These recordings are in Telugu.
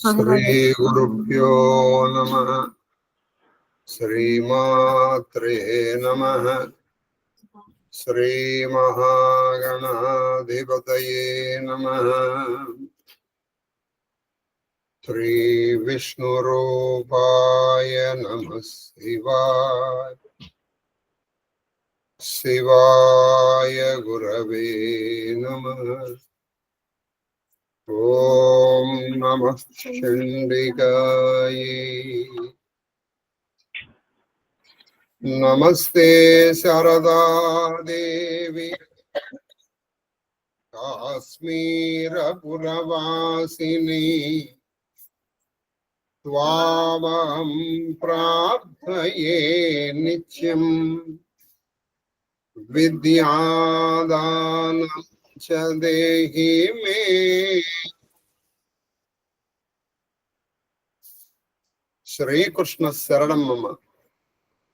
శ్రీగురుభ్యో నమః. శ్రీమాత్రే నమః. శ్రీమహాగణాధిపతయే నమః. శ్రీవిష్ణురూపాయ నమః. శివాయ శివాయ గురవే నమః. ఓం నమః చండికాయ. నమస్తే శారదాదేవి కాశ్మీరపురవాసిని. త్వామహం ప్రార్థయే నిత్యం. విద్యాదానం చ దేహి మే. శ్రీకృష్ణ శరణం మమ.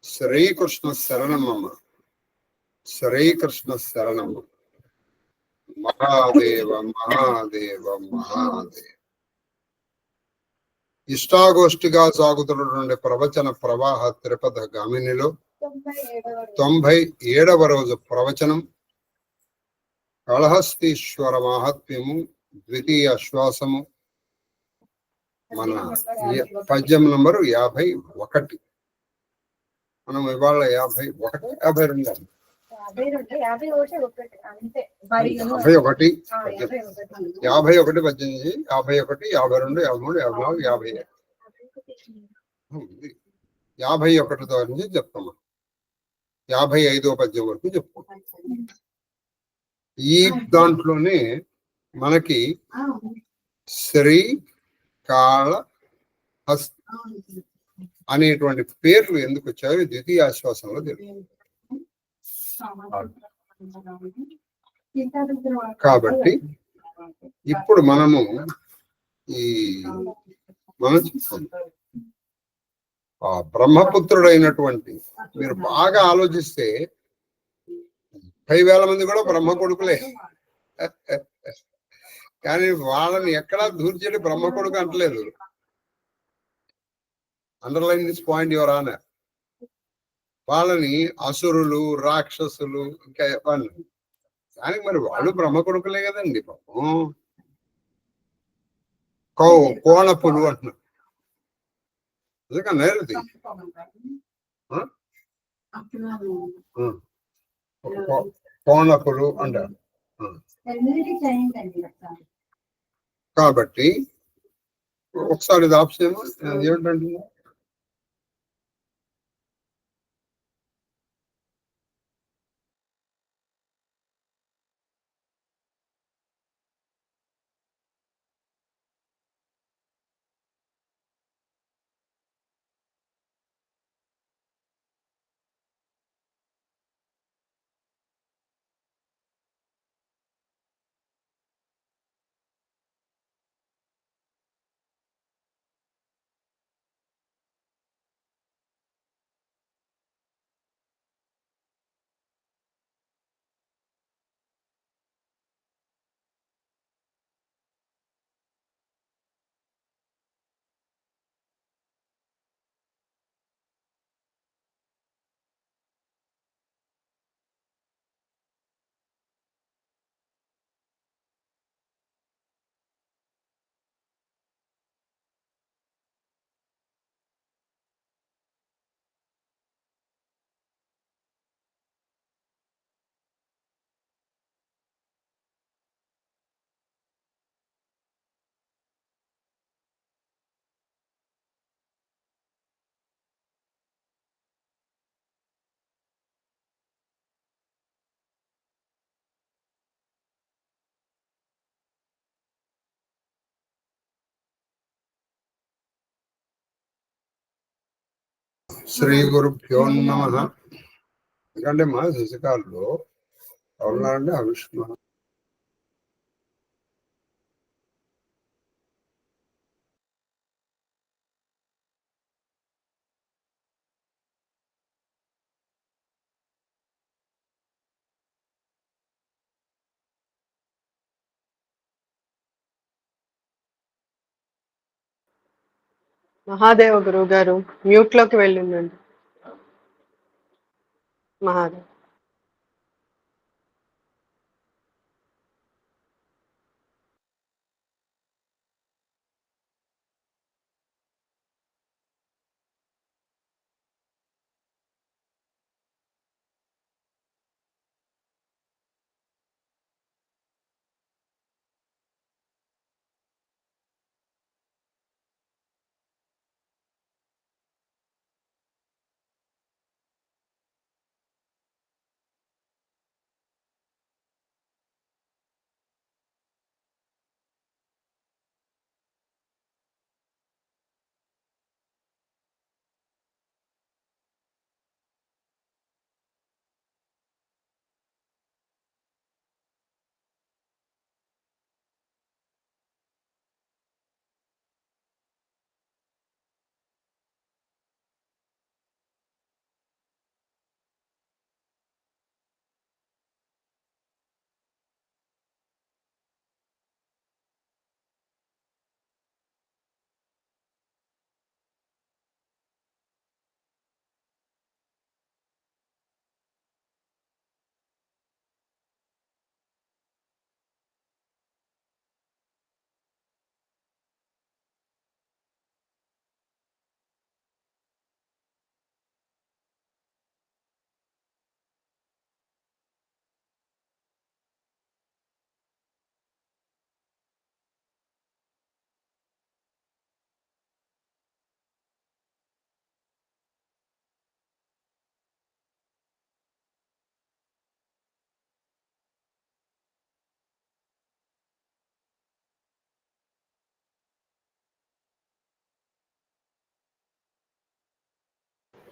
శ్రీకృష్ణ శరణం మమ. శ్రీకృష్ణ శరణం. మహాదేవ మహాదేవ మహాదేవ. ఇష్టాగోష్ఠిగా సాగుతున్నటువంటి ప్రవచన ప్రవాహ త్రిపథ గామినిలో 97వ రోజు ప్రవచనం కాళహస్తీశ్వర మహాత్మ్యము ద్వితీయ శ్వాసము. మన పద్యం నంబరు 51. మనం ఇవాళ 51 52 51 పద్యం నుంచి 51 52 53 54 55 నుంచి చెప్తాం. 55వ పద్యం వరకు చెప్పుకుంటాం. ఈ దాంట్లోనే మనకి శ్రీ కాళ హస్త అనేటువంటి పేర్లు ఎందుకు వచ్చాయో ద్వితీయాశ్వాసంలో తెలుసు. కాబట్టి ఇప్పుడు మనం చెప్పుకుందాం. ఆ బ్రహ్మపుత్రుడైనటువంటి, మీరు బాగా ఆలోచిస్తే 10,000 మంది కూడా బ్రహ్మ కొడుకులే. కానీ వాళ్ళని ఎక్కడా దూర్చేటి బ్రహ్మ కొడుకు అంటలేదు. Underline this point your honour. వాళ్ళని అసురులు, రాక్షసులు, ఇంకా వాళ్ళు, కానీ మరి వాళ్ళు బ్రహ్మ కొడుకులే కదండి. పాపం కోణపులు అంటున్నారు. నేరుది కోణపులు అంటారు. కాబట్టి ఒకసారి ఇది ఆప్షన్ ఏమిటంటే, శ్రీ గురుభ్యో నమః. ఎందుకంటే మా శశికారులో ఎవరున్నారంటే అవిష్ణు మహాదేవ గురువు గారు మ్యూట్ లోకి వెళ్ళిందండి. మహాదేవ్.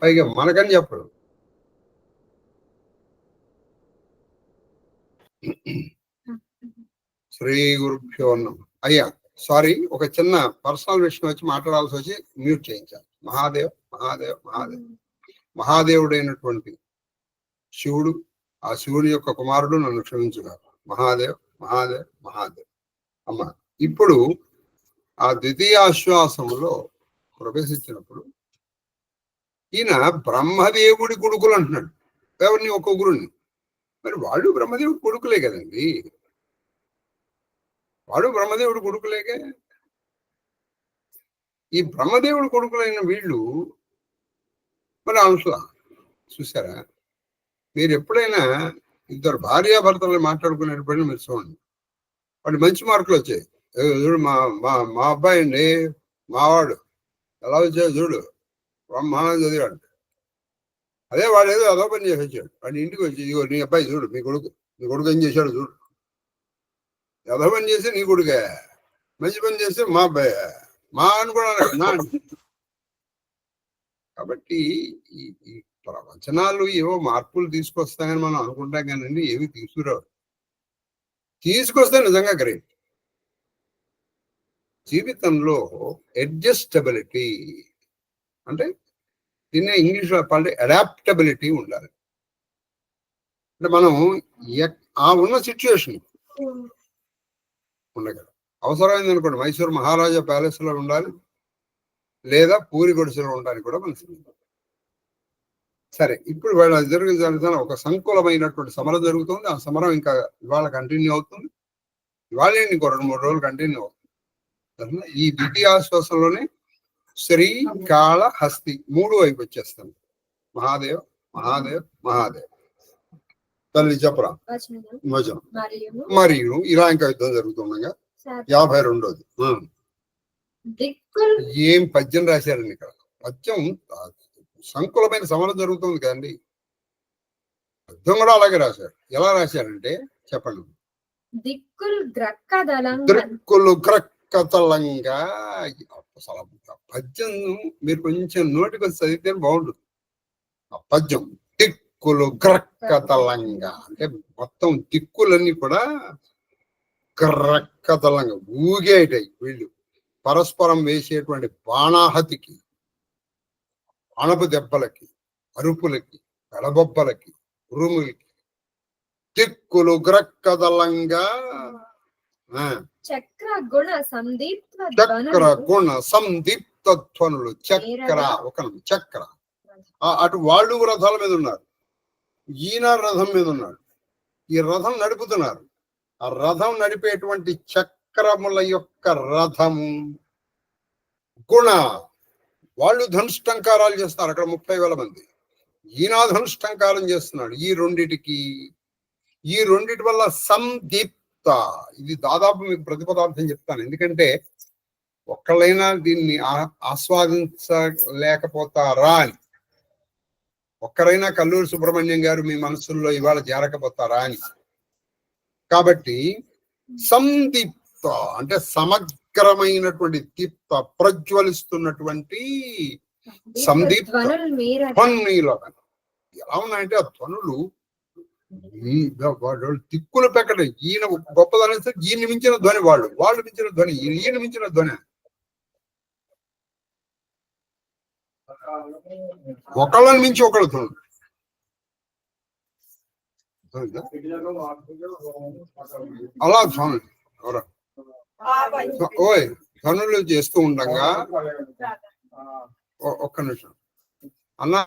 పైగా మనకని చెప్పడు. శ్రీ గురుభ్యో నమః. అయ్యా సారీ, ఒక చిన్న పర్సనల్ విషయం వచ్చి మాట్లాడాల్సి వచ్చి మ్యూట్ చేయించాలి. మహాదేవ్ మహాదేవ్ మహాదేవ్. మహాదేవుడైనటువంటి శివుడు, ఆ శివుని యొక్క కుమారుడు నన్ను క్షమించుగారు. మహాదేవ్ మహాదేవ్ మహాదేవ్. అమ్మ, ఇప్పుడు ఆ ద్వితీయాశ్వాసంలో ప్రవేశించినప్పుడు ఈయన బ్రహ్మదేవుడి కొడుకులు అంటున్నాడు. ఎవరిని? ఒక్క గురుని. మరి వాళ్ళు బ్రహ్మదేవుడి కొడుకులే కదండి, వాడు బ్రహ్మదేవుడి కొడుకులేగా. ఈ బ్రహ్మదేవుడి కొడుకులైన వీళ్ళు మరి అంశలా చూసారా? మీరు ఎప్పుడైనా ఇద్దరు భార్యాభర్తలు మాట్లాడుకునేటప్పుడు మీరు చూడండి, వాడు మంచి మార్కులు వచ్చాయి. చూడు మా మా మా అబ్బాయి అండి, మావాడు ఎలా వచ్చాడు చూడు, బ్రహ్మాండం చదివాడు. అదే వాడు ఏదో అదో పని చేసి వచ్చాడు. వాడి ఇంటికి వచ్చి, ఇగో నీ అబ్బాయి చూడు, మీ కొడుకు ఏం చేశాడు చూడు. ఏదో పని చేస్తే నీ కొడుకే, మంచి పని చేస్తే మా అబ్బాయి, మా అని కూడా నా. కాబట్టి ఈ ప్రవచనాలు ఏవో మార్పులు తీసుకొస్తాయని మనం అనుకుంటాం కానీ ఏమి తీసుకురావు. తీసుకొస్తే నిజంగా గ్రేట్. జీవితంలో అడ్జస్టబిలిటీ అంటే దీన్నే ఇంగ్లీష్లో చెప్పాలంటే అడాప్టబిలిటీ ఉండాలి. అంటే మనం ఆ ఉన్న సిచ్యువేషన్ ఉండగలం. అవసరమైంది అనుకోండి, మైసూర్ మహారాజా ప్యాలెస్ లో ఉండాలి, లేదా పూరి గుడిసెలో ఉండడానికి కూడా మనసు. సరే, ఇప్పుడు వీళ్ళ జరుగుతున్న ఒక సంకులమైనటువంటి సమరం జరుగుతుంది. ఆ సమరం ఇంకా ఇవాళ కంటిన్యూ అవుతుంది. ఇవాళ ఇంకో 2-3 రోజులు కంటిన్యూ అవుతుంది. ఈ ద్వితీయాశ్వాసంలోనే శ్రీ కాళ హస్తి 3 వైపు వచ్చేస్తాను. మహాదేవ్ మహాదేవ్ మహాదేవ్. తల్లి చెప్పరా వచనం మరియు ఇలా ఇంకా యుద్ధం జరుగుతుండగా 52వ. ఏం పద్యం రాశారండి ఇక్కడ. పద్యం సంకులమైన సమరం జరుగుతుంది కదండి, యుద్ధం కూడా అలాగే రాశారు. ఎలా రాశారంటే చెప్పండి. దిక్కులు గ్రక్కతలంగా. అసలు పద్యం మీరు కొంచెం నోటికి వచ్చి చదివితే బాగుంటుంది. ఆ పద్యం దిక్కులు గ్రక్కతలంగా అంటే మొత్తం దిక్కులన్నీ కూడా గ్రక్కతలంగా ఊగేటాయి. వీళ్ళు పరస్పరం వేసేటువంటి బాణాహతికి, బాణపు దెబ్బలకి, అరుపులకి, గడబొబ్బలకి, ఉరుములకి దిక్కులు గ్రక్కదలంగా చక్ర గుణ సందీప్త దీప్తధ్వనులు చక్ర ఒక నిమిషం, చక్ర అటు వాళ్ళు రథాల మీద ఉన్నారు, ఈయన రథం మీద ఉన్నాడు, ఈ రథం నడుపుతున్నారు. ఆ రథం నడిపేటువంటి చక్రముల యొక్క రథము గుణ. వాళ్ళు ధనుష్టంకారాలు చేస్తారు అక్కడ 30,000 మంది. ఈయన ధనుష్టంకారం చేస్తున్నాడు. ఈ రెండిటి వల్ల సందీప్త. ఇది దాదాపు మీకు ప్రతిపదార్థం చెప్తాను, ఎందుకంటే ఒక్కళ్ళైనా దీన్ని ఆస్వాదించలేకపోతారా అని. ఒక్కరైనా కల్లూరి సుబ్రహ్మణ్యం గారు మీ మనసుల్లో ఇవాళ చేరకపోతారా అని. కాబట్టి సందీప్త అంటే సమగ్రమైనటువంటి దీప్త, ప్రజ్వలిస్తున్నటువంటి సందీప్త ధ్వనులు. ఎలా ఉన్నాయంటే ఆ ధ్వనులు దిక్కులు పెక్కడ. ఈయన గొప్పదని ఈయన మించిన ధ్వని, వాళ్ళు మించిన ధ్వని, ఈయన మించిన ధ్వని. ఒకళ్ళని మించి ఒకళ్ళు ధ్వనులు. అలా ధ్వనులు ఓయ్ ధ్వనులు చేస్తూ ఉండగా ఒక్క నిమిషం అన్నా.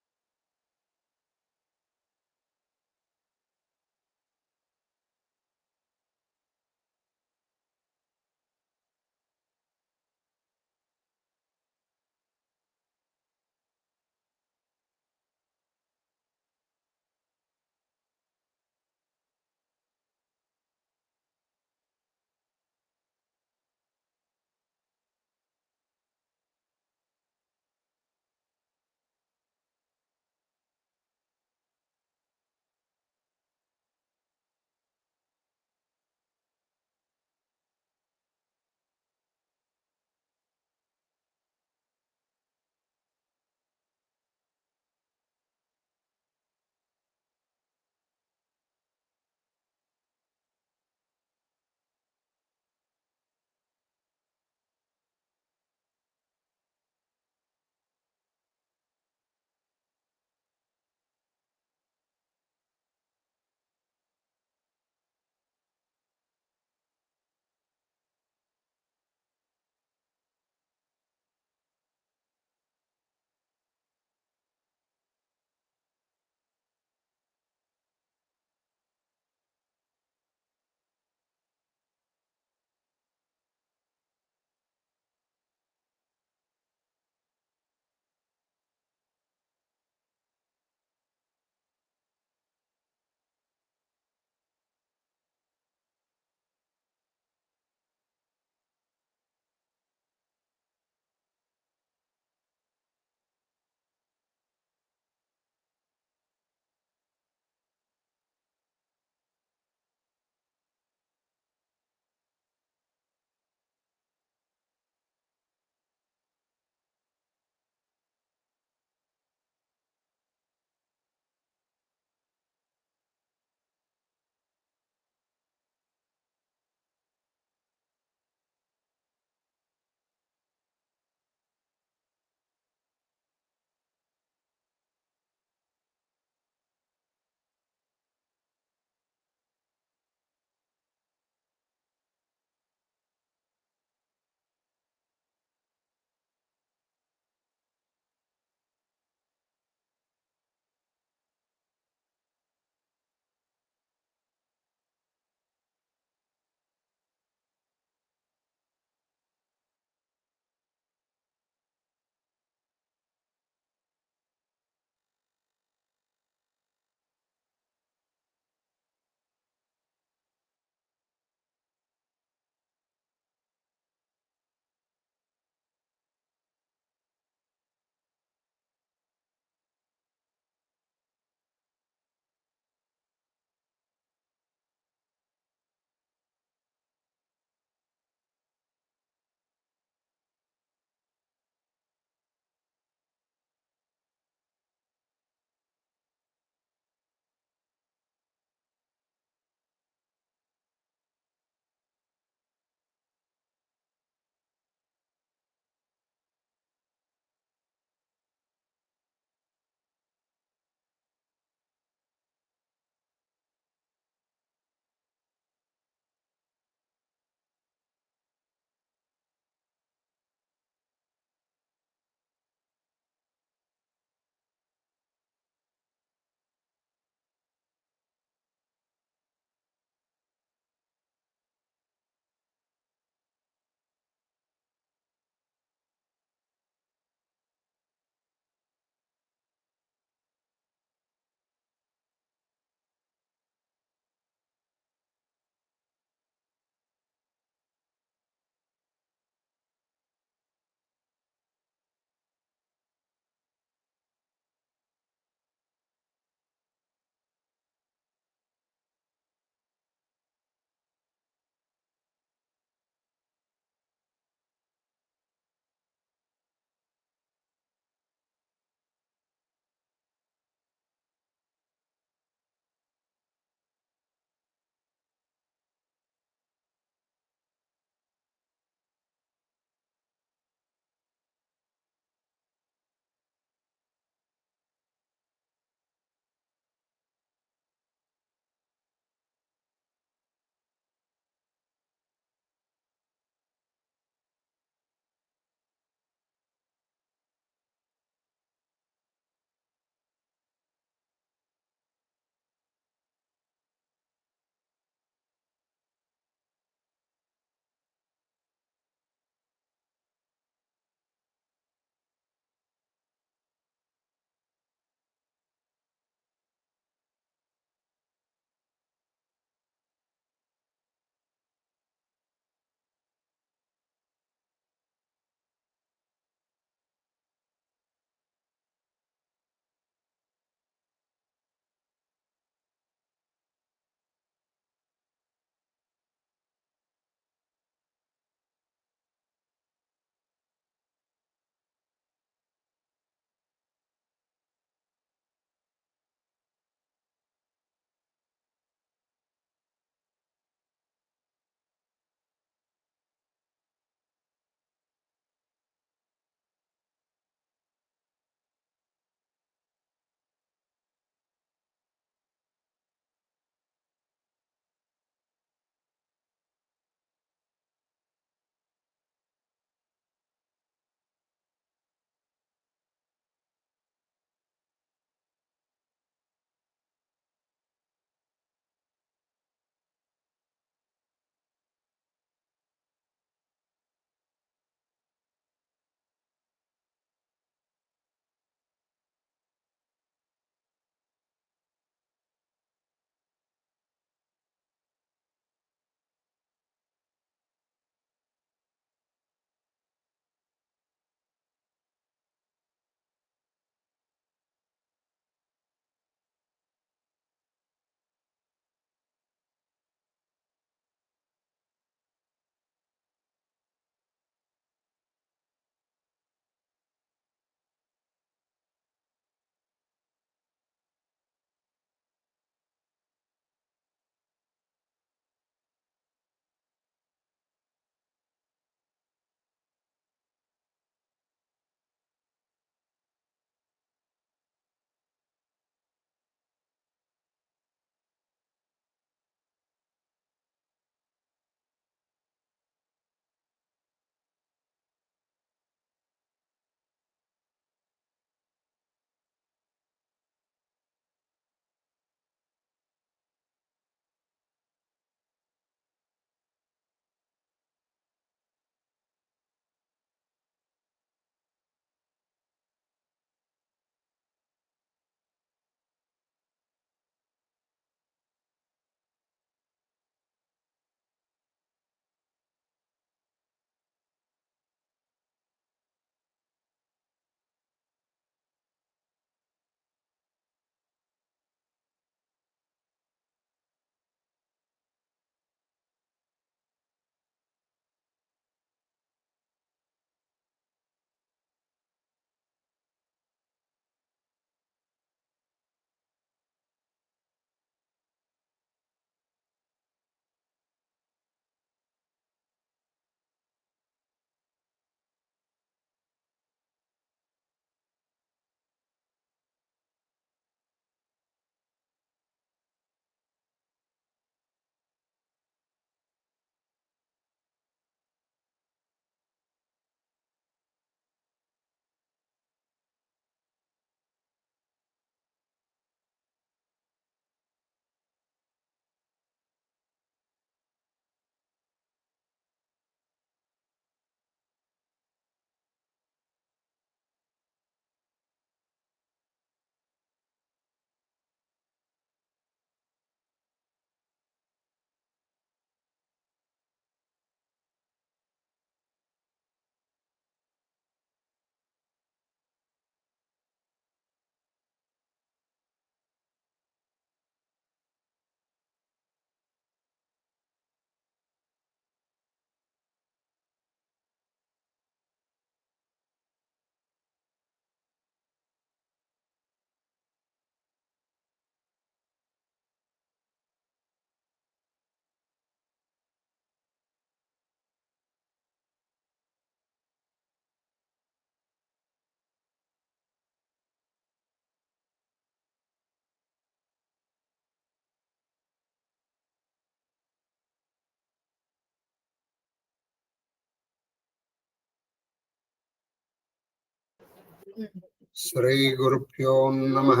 శ్రీ గురుభ్యో నమః.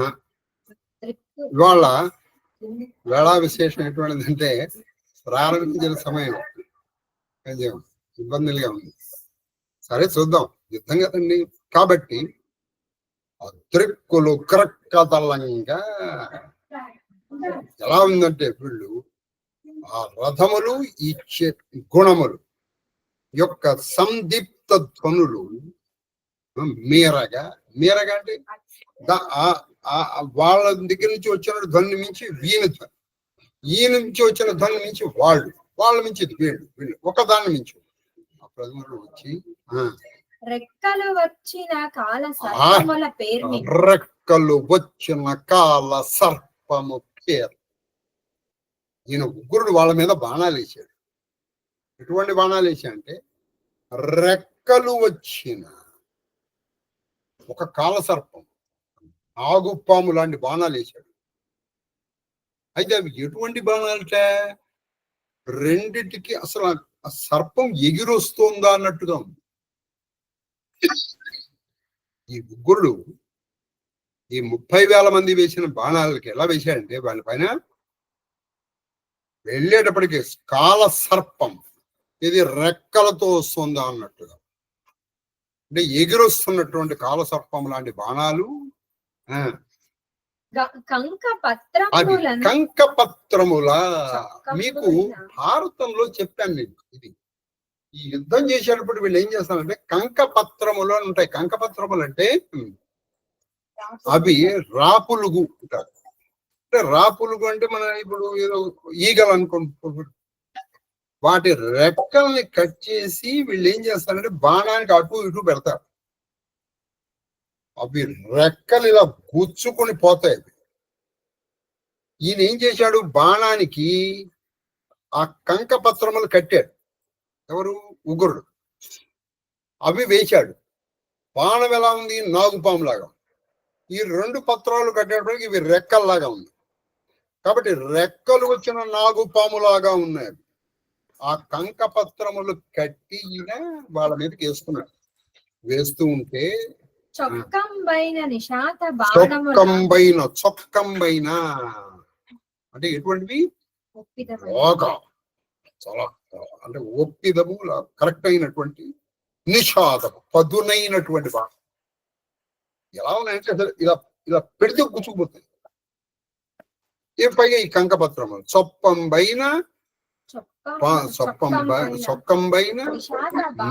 ఇవాళ వేళా విశేషం ఎటువంటిదంటే ప్రారంభించిన సమయం కొంచెం ఇబ్బందులుగా ఉంది. సరే చూద్దాం, యుద్ధం కదండి. కాబట్టి త్రిక్కులు క్రక్కతలంగా ఎలా ఉందంటే వీళ్ళు ఆ రథములు ఇచ్చే గుణములు యొక్క సందీప్త ధ్వనులు మీరగా అంటే వాళ్ళ దగ్గర నుంచి వచ్చిన ధ్వని మించి వీణ ధ్వని, ఈ నుంచి వచ్చిన ధ్వని మించి వాళ్ళ మించి వీళ్ళు ఒకదాన్ని మించి ఆ ప్రజలు వచ్చి రెక్కలు వచ్చిన కాల సర్పముల పేరు, రెక్కలు వచ్చిన కాల సర్పము పేరు. ఈయన ఉగ్రుడు వాళ్ళ మీద బాణాలు వేసాడు. ఎటువంటి బాణాలు వేసాడంటే రెక్కలు వచ్చిన ఒక కాల సర్పం, నాగుపాము లాంటి బాణాలు వేశాడు. అయితే అవి ఎటువంటి బాణాలంటే రెండిటికి అసలు ఆ సర్పం ఎగిరొస్తుందా అన్నట్టుగా ఉంది. ఈ ఉగ్రుడు ఈ 30,000 మంది వేసిన బాణాలకి ఎలా వేశాడంటే వాళ్ళ పైన వెళ్ళేటప్పటికి కాల సర్పం ఇది రెక్కలతో వస్తుందా అన్నట్టుగా, అంటే ఎగిరొస్తున్నటువంటి కాల సర్పం లాంటి బాణాలు. కంక పత్రముల మీకు భారతంలో చెప్పాను నేను. ఇది ఈ యుద్ధం చేసేటప్పుడు వీళ్ళు ఏం చేస్తారంటే కంక పత్రములు అని ఉంటాయి. కంక పత్రములు అంటే అవి రాపులుగు ఉంటారు. అంటే రాపులుగు అంటే మన ఇప్పుడు ఏదో ఈగలు అనుకుంటు వాటి రెక్కల్ని కట్ చేసి వీళ్ళు ఏం చేస్తారంటే బాణానికి అటు ఇటు పెడతారు. అవి రెక్కలు ఇలా గుచ్చుకొని పోతాయి. ఈయన ఏం చేశాడు, బాణానికి ఆ కంక పత్రములు కట్టాడు. ఎవరు? ఉగ్రుడు. అవి వేశాడు. బాణం ఎలా ఉంది? నాగుపాము లాగా. ఈ 2 పత్రాలు కట్టేటప్పటికి ఇవి రెక్కల్లాగా ఉంది. కాబట్టి రెక్కలు వచ్చిన నాగుపాము లాగా ఉన్నాయి. ఆ కంక పత్రములు కట్టి వాళ్ళ మీదకి వేసుకున్నాడు. వేస్తూ ఉంటే చొక్కంబైన అంటే ఎటువంటివి? చాలా అంటే ఒప్పిదము, కరెక్ట్ అయినటువంటి నిషాదము, పదునైనటువంటి బాణం. ఎలా ఉన్నాయంటే అసలు ఇలా ఇలా పెడితే గుచ్చుకుపోతుంది. పైగా ఈ కంకపత్రములు చొక్కంబైన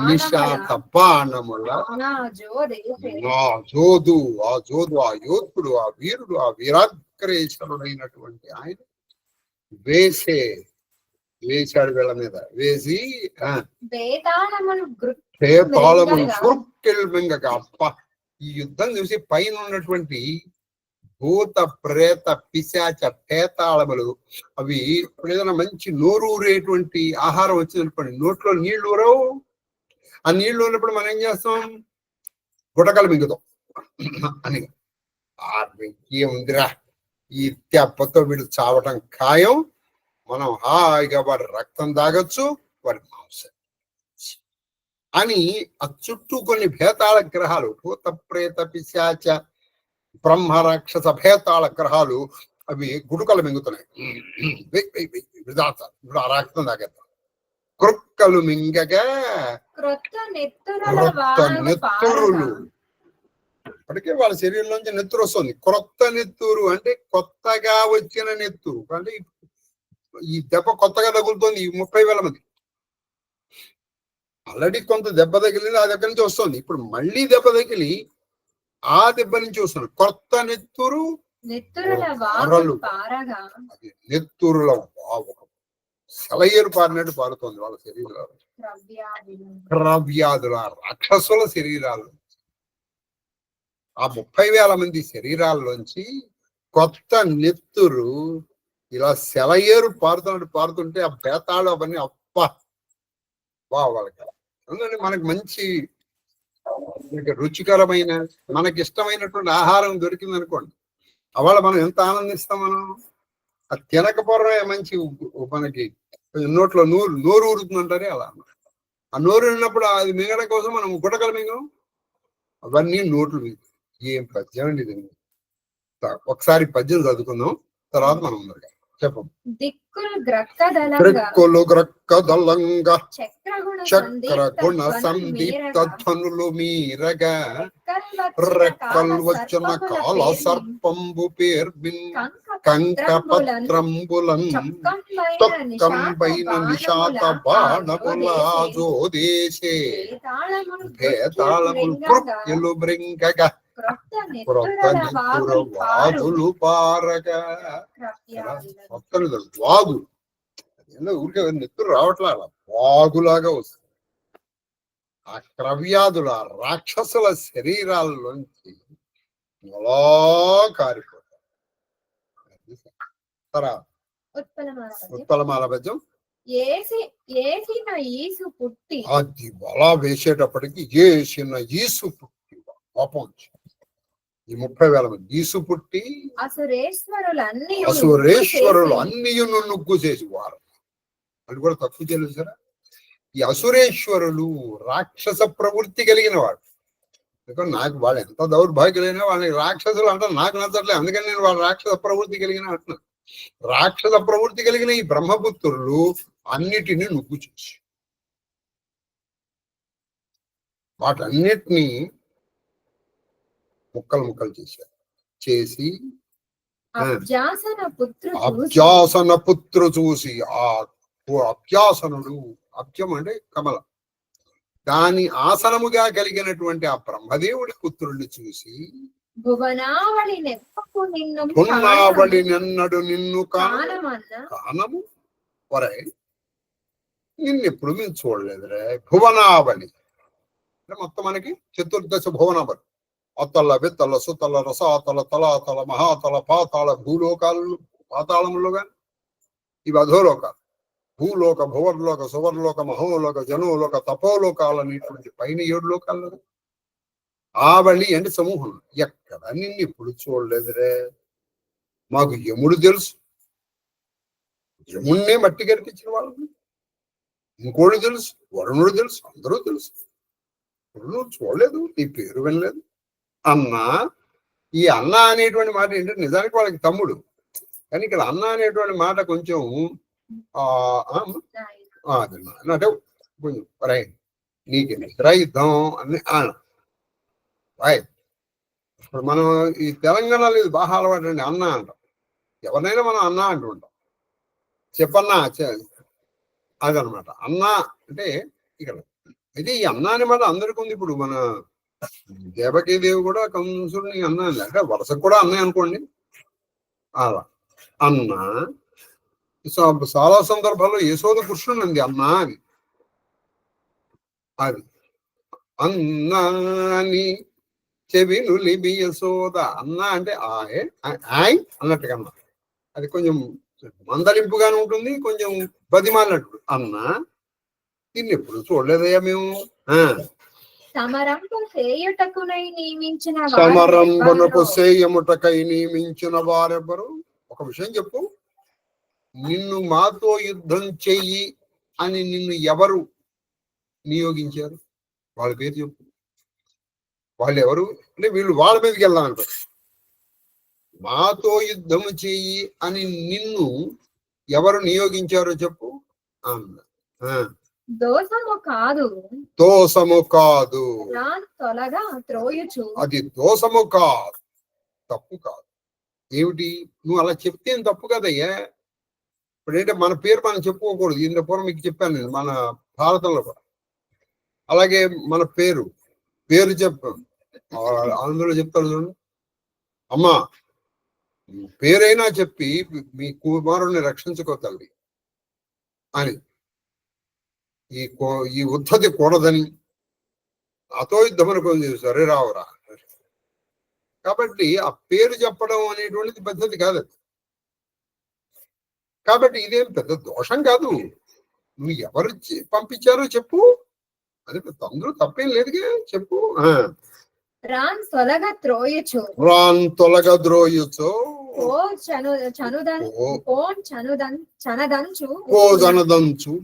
నిషాద బాణముల జోదు ఆ యోధుడు, ఆ వీరుడు, ఆ వీరాగ్రేశ్వరుడైనటువంటి ఆయన వేశాడు వీళ్ళ మీద. వేసి అప్ప ఈ యుద్ధం చూసి పైన ఉన్నటువంటి భూత ప్రేత పిశాచ పేతాళములు అవి ఏదైనా మంచి నోరూరేటువంటి ఆహారం వచ్చిందనుకోండి, నోట్లో నీళ్లు ఊరవు. ఆ నీళ్లు ఉన్నప్పుడు మనం ఏం చేస్తాం? గుటకలు మింగుతాం అని. ఏముందిరా, ఈ దెబ్బతో వీడు చావటం ఖాయం, మనం హాయిగా వాడి రక్తం తాగొచ్చు, వాడి మాంసం అని ఆ చుట్టూ కొన్ని భేతాళ గ్రహాలు, భూత ప్రేత పిశాచ బ్రహ్మ రాక్షస భేతాళ గ్రహాలు అవి గుడుకలు మింగుతున్నాయి. ఇప్పుడు ఆ రక్తం తాగేద్దాం. కృక్కలు మింగగా క్రొత్త నెత్తురులు, ఇప్పటికే వాళ్ళ శరీరంలోంచి నెత్తురు వస్తుంది. క్రొత్త నెత్తురు అంటే కొత్తగా వచ్చిన నెత్తురు. అంటే ఈ దెబ్బ కొత్తగా తగులుతోంది. ఈ 30,000 మంది ఆల్రెడీ కొంత దెబ్బ తగిలింది, ఆ దగ్గర నుంచి వస్తుంది. ఇప్పుడు మళ్ళీ దెబ్బ తగిలి ఆ దెబ్బ నుంచి వస్తుంది. కొత్త నెత్తురు, నెత్తురుల సెలయేరు పారినట్టు పారుతోంది వాళ్ళ శరీరాలు. ద్రవ్యాదుల రాక్షసుల శరీరాలు. ఆ 30,000 మంది శరీరాల్లోంచి కొత్త నెత్తురు ఇలా సెలయేరు పారుతుంటే ఆ బేతాళు అవన్నీ వాళ్ళకి మనకి మంచి రుచికరమైన మనకి ఇష్టమైనటువంటి ఆహారం దొరికింది అనుకోండి, అవాళ మనం ఎంత ఆనందిస్తాం. మనం అది తినకపోవడమే మంచి. మనకి నోట్లో నోరు ఊరుతుందంటారే అలా. ఆ నోరు ఉన్నప్పుడు అది మింగడం కోసం మనం గుటకలు మింగం, అవన్నీ నోట్లు ఏం పద్యం అండి ఇది. ఒకసారి పద్యం చదువుకుందాం, తర్వాత మనం ముందరగా చెప్పండి. దిక్కులు గ్రక్కదలంగా రెక్కలు గ్రక్కదలంగా చక్రగుణ చక్రగుణ సందీప్త ధ్వనులు మీరగా రెక్కలు వచ్చిన కాల సర్పంబు పేర్బిన్ కంక పత్రంబులం తొక్కంబైన నిశాత బాణములాజోదేశే భేతాళముల్ కృత్యులు బృంగగా క్రొత్త నిత్తుర వాదులు పారగా. మొత్తం వాగు ఊరికే నెత్తురు రావట్లా, వాగులాగా వస్తుంది. ఆ క్రవ్యాధుల రాక్షసుల శరీరాల్లోంచి అలా కారిపోతాయి. ఉత్పలమాల పద్యం అది అలా వేసేటప్పటికి ఏసిన ఈసు పుట్టి కోపం వచ్చి ఈ 30,000 మంది ఈసు పుట్టి అసురేశ్వరులు అన్ని నుగ్గు చేసేవారు. అది కూడా తక్కువ చేయలేదు సరే. ఈ అసురేశ్వరులు రాక్షస ప్రవృత్తి కలిగిన వాడు. నాకు వాళ్ళు ఎంత దౌర్భాగ్యులైనా వాళ్ళని రాక్షసులు అంటారు, నాకు నచ్చట్లేదు, అందుకని నేను వాళ్ళ రాక్షస ప్రవృత్తి కలిగిన అంటున్నాను. రాక్షస ప్రవృత్తి కలిగిన ఈ బ్రహ్మపుత్రులు అన్నిటినీ నుగ్గు చేసి వాటన్నిటినీ ముక్కలు చేసి అభ్యాసన పుత్రు చూసి ఆ అభ్యాసనుడు, అభ్యం అంటే కమల, దాని ఆసనముగా కలిగినటువంటి ఆ బ్రహ్మదేవుడి పుత్రుడిని చూసి భువనావళి నిన్నడు నిన్ను కానము వరే నిన్నెప్పుడు మేము చూడలేదురే. భువనావళి మొత్తం మనకి చతుర్దశ భువనావళి, అతల విత్తల సుతల రసాతల తలాతల మహాతల పాతాళ భూలోకాలు, పాతాళములు కానీ ఇవి అధోలోకాలు. భూలోక, భువర్లోక, సువర్లోక, మహోలోక, జనోలోక, తపోలోకాలు అనేటువంటి పైన 7 లోకాలు. ఆవళి అంటే సమూహం. ఎక్కడ నిన్ను ఎప్పుడు చూడలేదురే. మాకు యముడు తెలుసు, యముణ్ణే మట్టి కనిపించిన వాళ్ళని, ఇంకోడు తెలుసు, వరుణుడు తెలుసు, అందరూ తెలుసు. నువ్వు చూడలేదు, నీ పేరు వినలేదు అన్నా. ఈ అన్న అనేటువంటి మాట ఏంటంటే నిజానికి వాళ్ళకి తమ్ముడు, కానీ ఇక్కడ అన్న అనేటువంటి మాట కొంచెం అంటే కొంచెం రై నీకు రైద్దాం అని రాయ్. ఇప్పుడు మనం ఈ తెలంగాణలో ఇది బాగా అలవాటు అండి, అన్న అంటాం. ఎవరినైనా మనం అన్న అంటూ ఉంటాం. చెప్పన్నా అదనమాట అన్న అంటే ఇక్కడ. అయితే ఈ అన్న అనే మాట అందరికీ ఉంది. ఇప్పుడు మన దేవకీదేవి కూడా కంసుడిని అన్న అంటే వరుసకు కూడా అన్నయ్య అనుకోండి. అలా అన్న చాలా సందర్భాల్లో యశోద కృష్ణుడు అంది అన్న అని. అది అన్నాని చెవిను లిబి యశోద అన్న అంటే ఆయ్ అన్నట్టుగా అన్న. అది కొంచెం మందలింపుగానే ఉంటుంది, కొంచెం బదిమాలినట్టు. అన్న దీన్ని ఎప్పుడు చూడలేదయ్యా మేము. సమరంబునకు సేయముటకై నియమించిన వారెవ్వరు. ఒక విషయం చెప్పు, నిన్ను మాతో యుద్ధం చెయ్యి అని నిన్ను ఎవరు నియోగించారు? వాళ్ళ పేరు చెప్పు. వాళ్ళు ఎవరు అంటే వీళ్ళు వాళ్ళ మీదకి వెళ్దామంటారు. మాతో యుద్ధం చెయ్యి అని నిన్ను ఎవరు నియోగించారో చెప్పు అన్న. దోషము కాదు అది దోషము కాదు, తప్పు కాదు. ఏమిటి నువ్వు అలా చెప్తే తప్పు కదయ్యా. ఇప్పుడేంటే మన పేరు మనం చెప్పుకోకూడదు. ఇంత పూర్వం మీకు చెప్పాను నేను, మన భారతంలో కూడా అలాగే మన పేరు చెప్పాను. అందులో చెప్తాను చూడండి, అమ్మా పేరైనా చెప్పి మీ కుమారుణ్ణి రక్షించుకో తల్లి అని. ఈ ఉద్ధతి కూడదని నాతో యుద్ధం అనుకోని సరే రావురా. కాబట్టి ఆ పేరు చెప్పడం అనేటువంటిది పద్ధతి కాదు. కాబట్టి ఇదేం పెద్ద దోషం కాదు. నువ్వు ఎవరు పంపించారో చెప్పు, అది అందరూ తప్పేం లేదుగా, చెప్పు. రాన్ తొలగద్రోయచు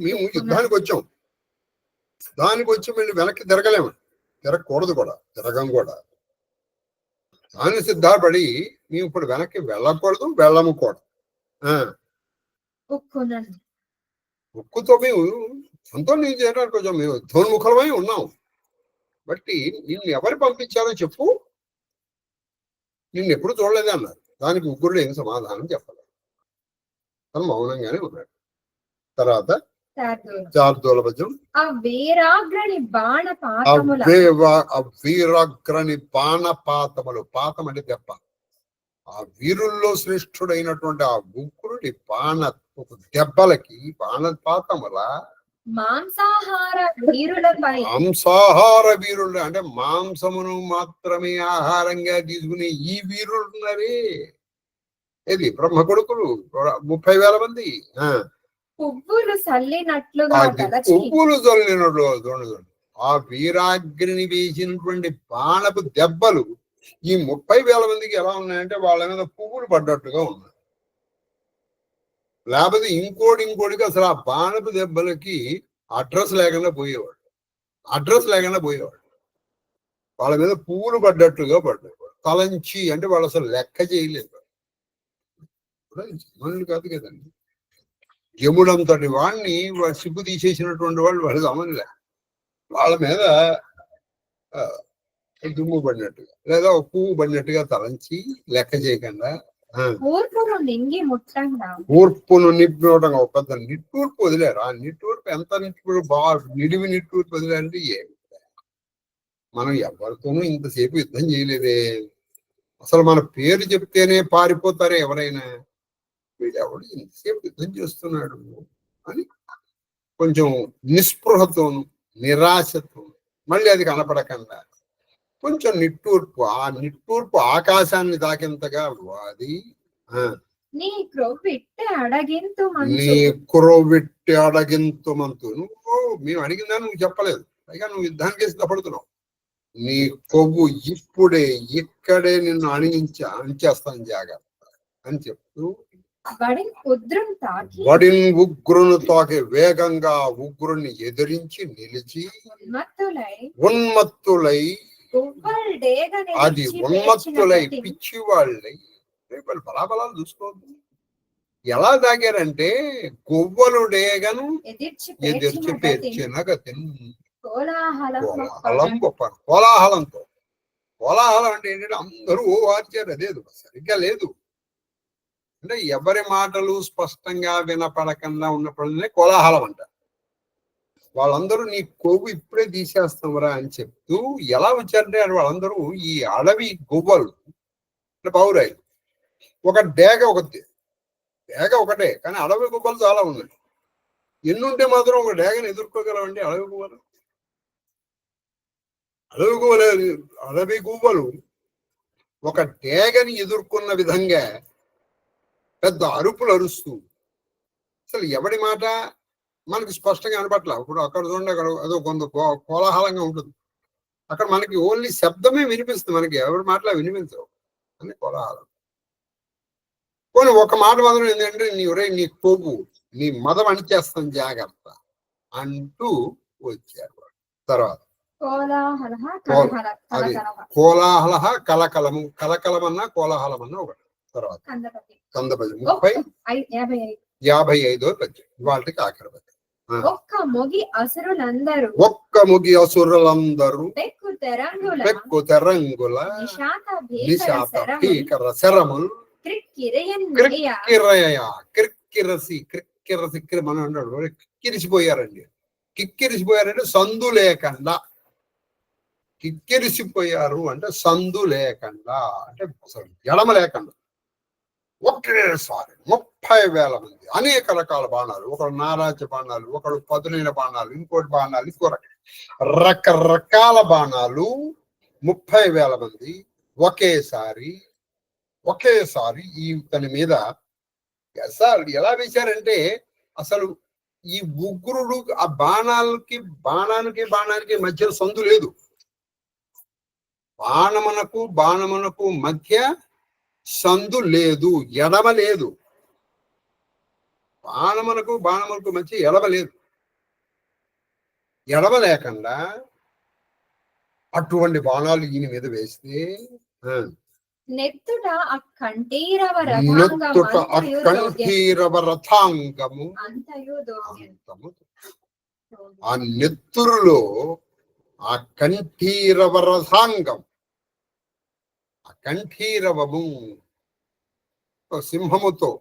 మేము యుద్ధానికి వచ్చాం. దానికి వచ్చి మళ్ళీ వెనక్కి తిరగలేము, తిరగకూడదు కూడా, తిరగం కూడా. దాన్ని సిద్ధపడి మేము ఇప్పుడు వెనక్కి వెళ్ళకూడదు, వెళ్ళమకూడదు. ఉక్కునను ఉక్కుతో మేము సొంతం నేను చేయడానికి కొంచెం మేము ధోన్ముఖలమై ఉన్నాం. బట్టి నిన్ను ఎవరు పంపించారో చెప్పు, నిన్ను ఎప్పుడు చూడలేదే అన్నారు. దానికి ముగ్గురు ఏం సమాధానం చెప్పలేదు. తను మౌనంగానే ఉన్నాడు. తర్వాత శార్దూల పద్యం. ఆ వీరాగ్రణి బాణపాతములు, పాతం అంటే దెబ్బ. ఆ వీరుల్లో శ్రేష్ఠుడైనటువంటి ఆ ముగ్గురుడి దెబ్బలకి బాణపాతముల మాంసాహార వీరులపై, మాంసాహార వీరులు అంటే మాంసమును మాత్రమే ఆహారంగా తీసుకునే ఈ వీరులు ఉన్నారే, ఇది బ్రహ్మ కొడుకులు 30,000 మంది. పువ్వులు చల్లినట్లుగా పువ్వులు చల్లినట్లు ఆ వీరాగ్ని వేసినటువంటి బాణపు దెబ్బలు ఈ 30,000 మందికి ఎలా ఉన్నాయంటే వాళ్ళ మీద పువ్వులు పడ్డట్టుగా ఉన్నాయి. లేకపోతే ఇంకోటికి అసలు ఆ బాణపు దెబ్బలకి అడ్రస్ లేకుండా పోయేవాడు. వాళ్ళ మీద పువ్వులు పడ్డట్టుగా పడ్డేవాడు. తలంచి అంటే వాళ్ళు అసలు లెక్క చేయలేదు. మనులు కాదు కదండి. యముడంతటి వాడిని సిగ్గు తీసేసినటువంటి వాళ్ళు గమనిలే. వాళ్ళ మీద దుమ్ము పడినట్టుగా లేదా పువ్వు పడినట్టుగా తలంచి లెక్క చేయకుండా ఊర్పును నింపడం ఒక పెద్ద నిట్టూర్పు వదిలేరు. ఆ నిట్టూర్పు ఎంత నిడివి నిట్టూర్పు వదిలేరంటే మనం ఎవరితోనూ ఇంతసేపు యుద్ధం చేయలేదే, అసలు మన పేరు చెప్తేనే పారిపోతారే ఎవరైనా, వీడెవడు ఇంతసేపు యుద్ధం చేస్తున్నాడు అని కొంచెం నిస్పృహతోను నిరాశతోను, మళ్ళీ అది కనపడకుండా కొంచెం నిట్టూర్పు, ఆ నిట్టూర్పు ఆకాశాన్ని తాకింతగా అది నీ క్రొవ్విట్టి అడగింతు మంతు. నువ్వు మేము అడిగిందా నువ్వు చెప్పలేదు, పైగా నువ్వు యుద్ధానికి సిద్ధపడుతున్నావు. నీ కొవ్వు ఇప్పుడే ఇక్కడే నిన్ను అణిచేస్తాను జాగ్రత్త అని చెప్తూ వడిన్ ఉగ్రును తాకి వేగంగా ఉగ్రుని ఎదిరించి నిలిచి ఉన్మత్తులై అది ఉన్మత్తులై పిచ్చి వాళ్ళై వాళ్ళు బలాబలాలు చూసుకోవద్దు. ఎలా తాగారంటే కొవ్వలు డేగను ఎదిర్చి పేర్చిన గతిని. కోలాహలంతో. కోలాహలం అంటే ఏంటంటే అందరూ ఓవార్చారు, అదేదు సరిగ్గా లేదు అంటే ఎవరి మాటలు స్పష్టంగా వినపడకుండా ఉన్నప్పుడునే కోలాహలం అంట. వాళ్ళందరూ నీ కొవ్వు ఇప్పుడే తీసేస్తావురా అని చెప్తూ ఎలా వచ్చారంటే వాళ్ళందరూ ఈ అడవి గువ్వలు అంటే పౌరాయి. ఒక డేగ ఒకటే, కానీ అడవి గువ్వలు చాలా ఉన్నాయి. ఎన్నుంటే మాత్రం ఒక డేగను ఎదుర్కోగలవండి అడవి గువ్వలు. అడవి గువ్వలు ఒక డేగని ఎదుర్కొన్న విధంగా పెద్ద అరుపులు అరుస్తూ, అసలు ఎవడి మాట మనకి స్పష్టంగా వినపట్ల. ఇప్పుడు అక్కడ చూడండి, అక్కడ అదో కొంత కోలాహలంగా ఉంటుంది. అక్కడ మనకి ఓన్లీ శబ్దమే వినిపిస్తుంది, మనకి ఎవరి మాటలా వినిపించవు అని కోలాహలం. పోనీ ఒక మాట మాత్రం ఏంటంటే నీ కొవ్వు నీ మదం అణిచేస్తాను జాగ్రత్త అంటూ వచ్చారు. తర్వాత కోలాహల కలకలము, కలకలమన్నా కోలాహలమన్నా ఒకటి. తర్వాత కందపద్యం 55వ పద్యం, వాటికి ఆఖరి పద్యం. ఒక్క మొగి అసురులందరూ పెక్కు తెరంగుల నిశాత భీకర శరములు క్రిక్కిరసి మనం అన్నాడు కిక్కిరిసిపోయారంటే సందు లేకుండా. కిక్కిరిసిపోయారు అంటే సందు లేకుండా, అంటే అసలు ఎడమ లేకుండా. ఒకేసారి 30,000 మంది, అనేక రకాల బాణాలు, ఒకడు నారాజ్య బాణాలు, ఒకడు పదునైన బాణాలు, ఇంకోటి బాణాలు, ఇంకో రకరకాల బాణాలు. 30,000 మంది ఒకేసారి ఈ తన మీద ఎలా వేశారంటే అసలు ఈ ఉగ్రుడు ఆ బాణానికి మధ్య సందు లేదు. బాణమునకు మధ్య సందు లేదు, ఎడమ లేదు. బాణమునకు మధ్య ఎడమ లేదు. ఎడమ లేకుండా అటువంటి బాణాలు ఈయన మీద వేస్తే నెత్తుట అక్కంఠీరవ నెత్తుట రథాంగము అకంఠీరవ రథాంగము అంతయు దోగ్యం. అంతము. ఆ నెత్తురులో ఆ కంఠీరవ రథాంగం, ఆ కంఠీరవము సింహముతో,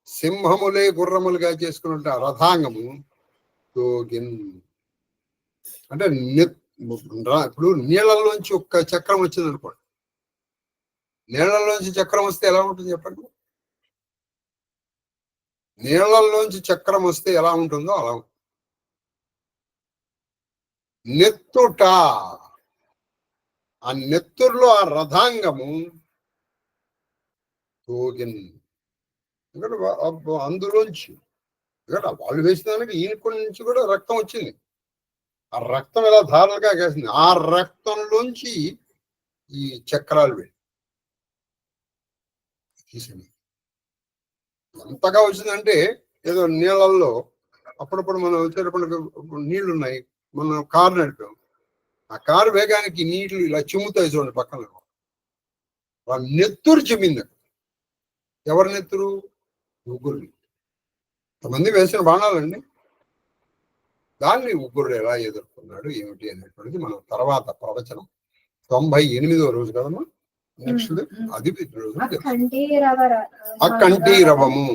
సింహములే గుర్రములుగా చేసుకున్న ఆ రథాంగము దోగిన్ అంటే ఇప్పుడు నీళ్ళల్లోంచి ఒక్క చక్రం వచ్చింది అనుకోండి, నీళ్లలోంచి చక్రం వస్తే ఎలా ఉంటుంది చెప్పండి? నీళ్లలోంచి చక్రం వస్తే ఎలా ఉంటుందో అలా ఉంటుంది. నెత్తుట, ఆ నెత్తురులో ఆ రథాంగము తోగిన్, అందులోంచి వాళ్ళు వేసిన దానికి ఈయన నుంచి కూడా రక్తం వచ్చింది. ఆ రక్తం ఎలా ధారలుగా కాసింది, ఆ రక్తంలోంచి ఈ చక్రాలు వెళ్ళి ఎంతగా వచ్చిందంటే ఏదో నీళ్ళల్లో అప్పుడప్పుడు మనం వచ్చేటప్పుడు నీళ్లు ఉన్నాయి, మనం కారు నడిపాం, ఆ కారు వేగానికి నీళ్లు ఇలా చిమ్ముతాయి చూడండి పక్కన, వాళ్ళ నెత్తురు చిమ్మింది. ఎవరి నెత్తురు? ముగ్గురు. కొంతమంది వేసిన బాణాలండి. దాన్ని ముగ్గురు ఎలా ఎదుర్కొన్నాడు ఏమిటి అనేటువంటిది మనం తర్వాత ప్రవచనం 98వ రోజు కదమ్మా, నెక్స్ట్ అది అకంఠీరవము.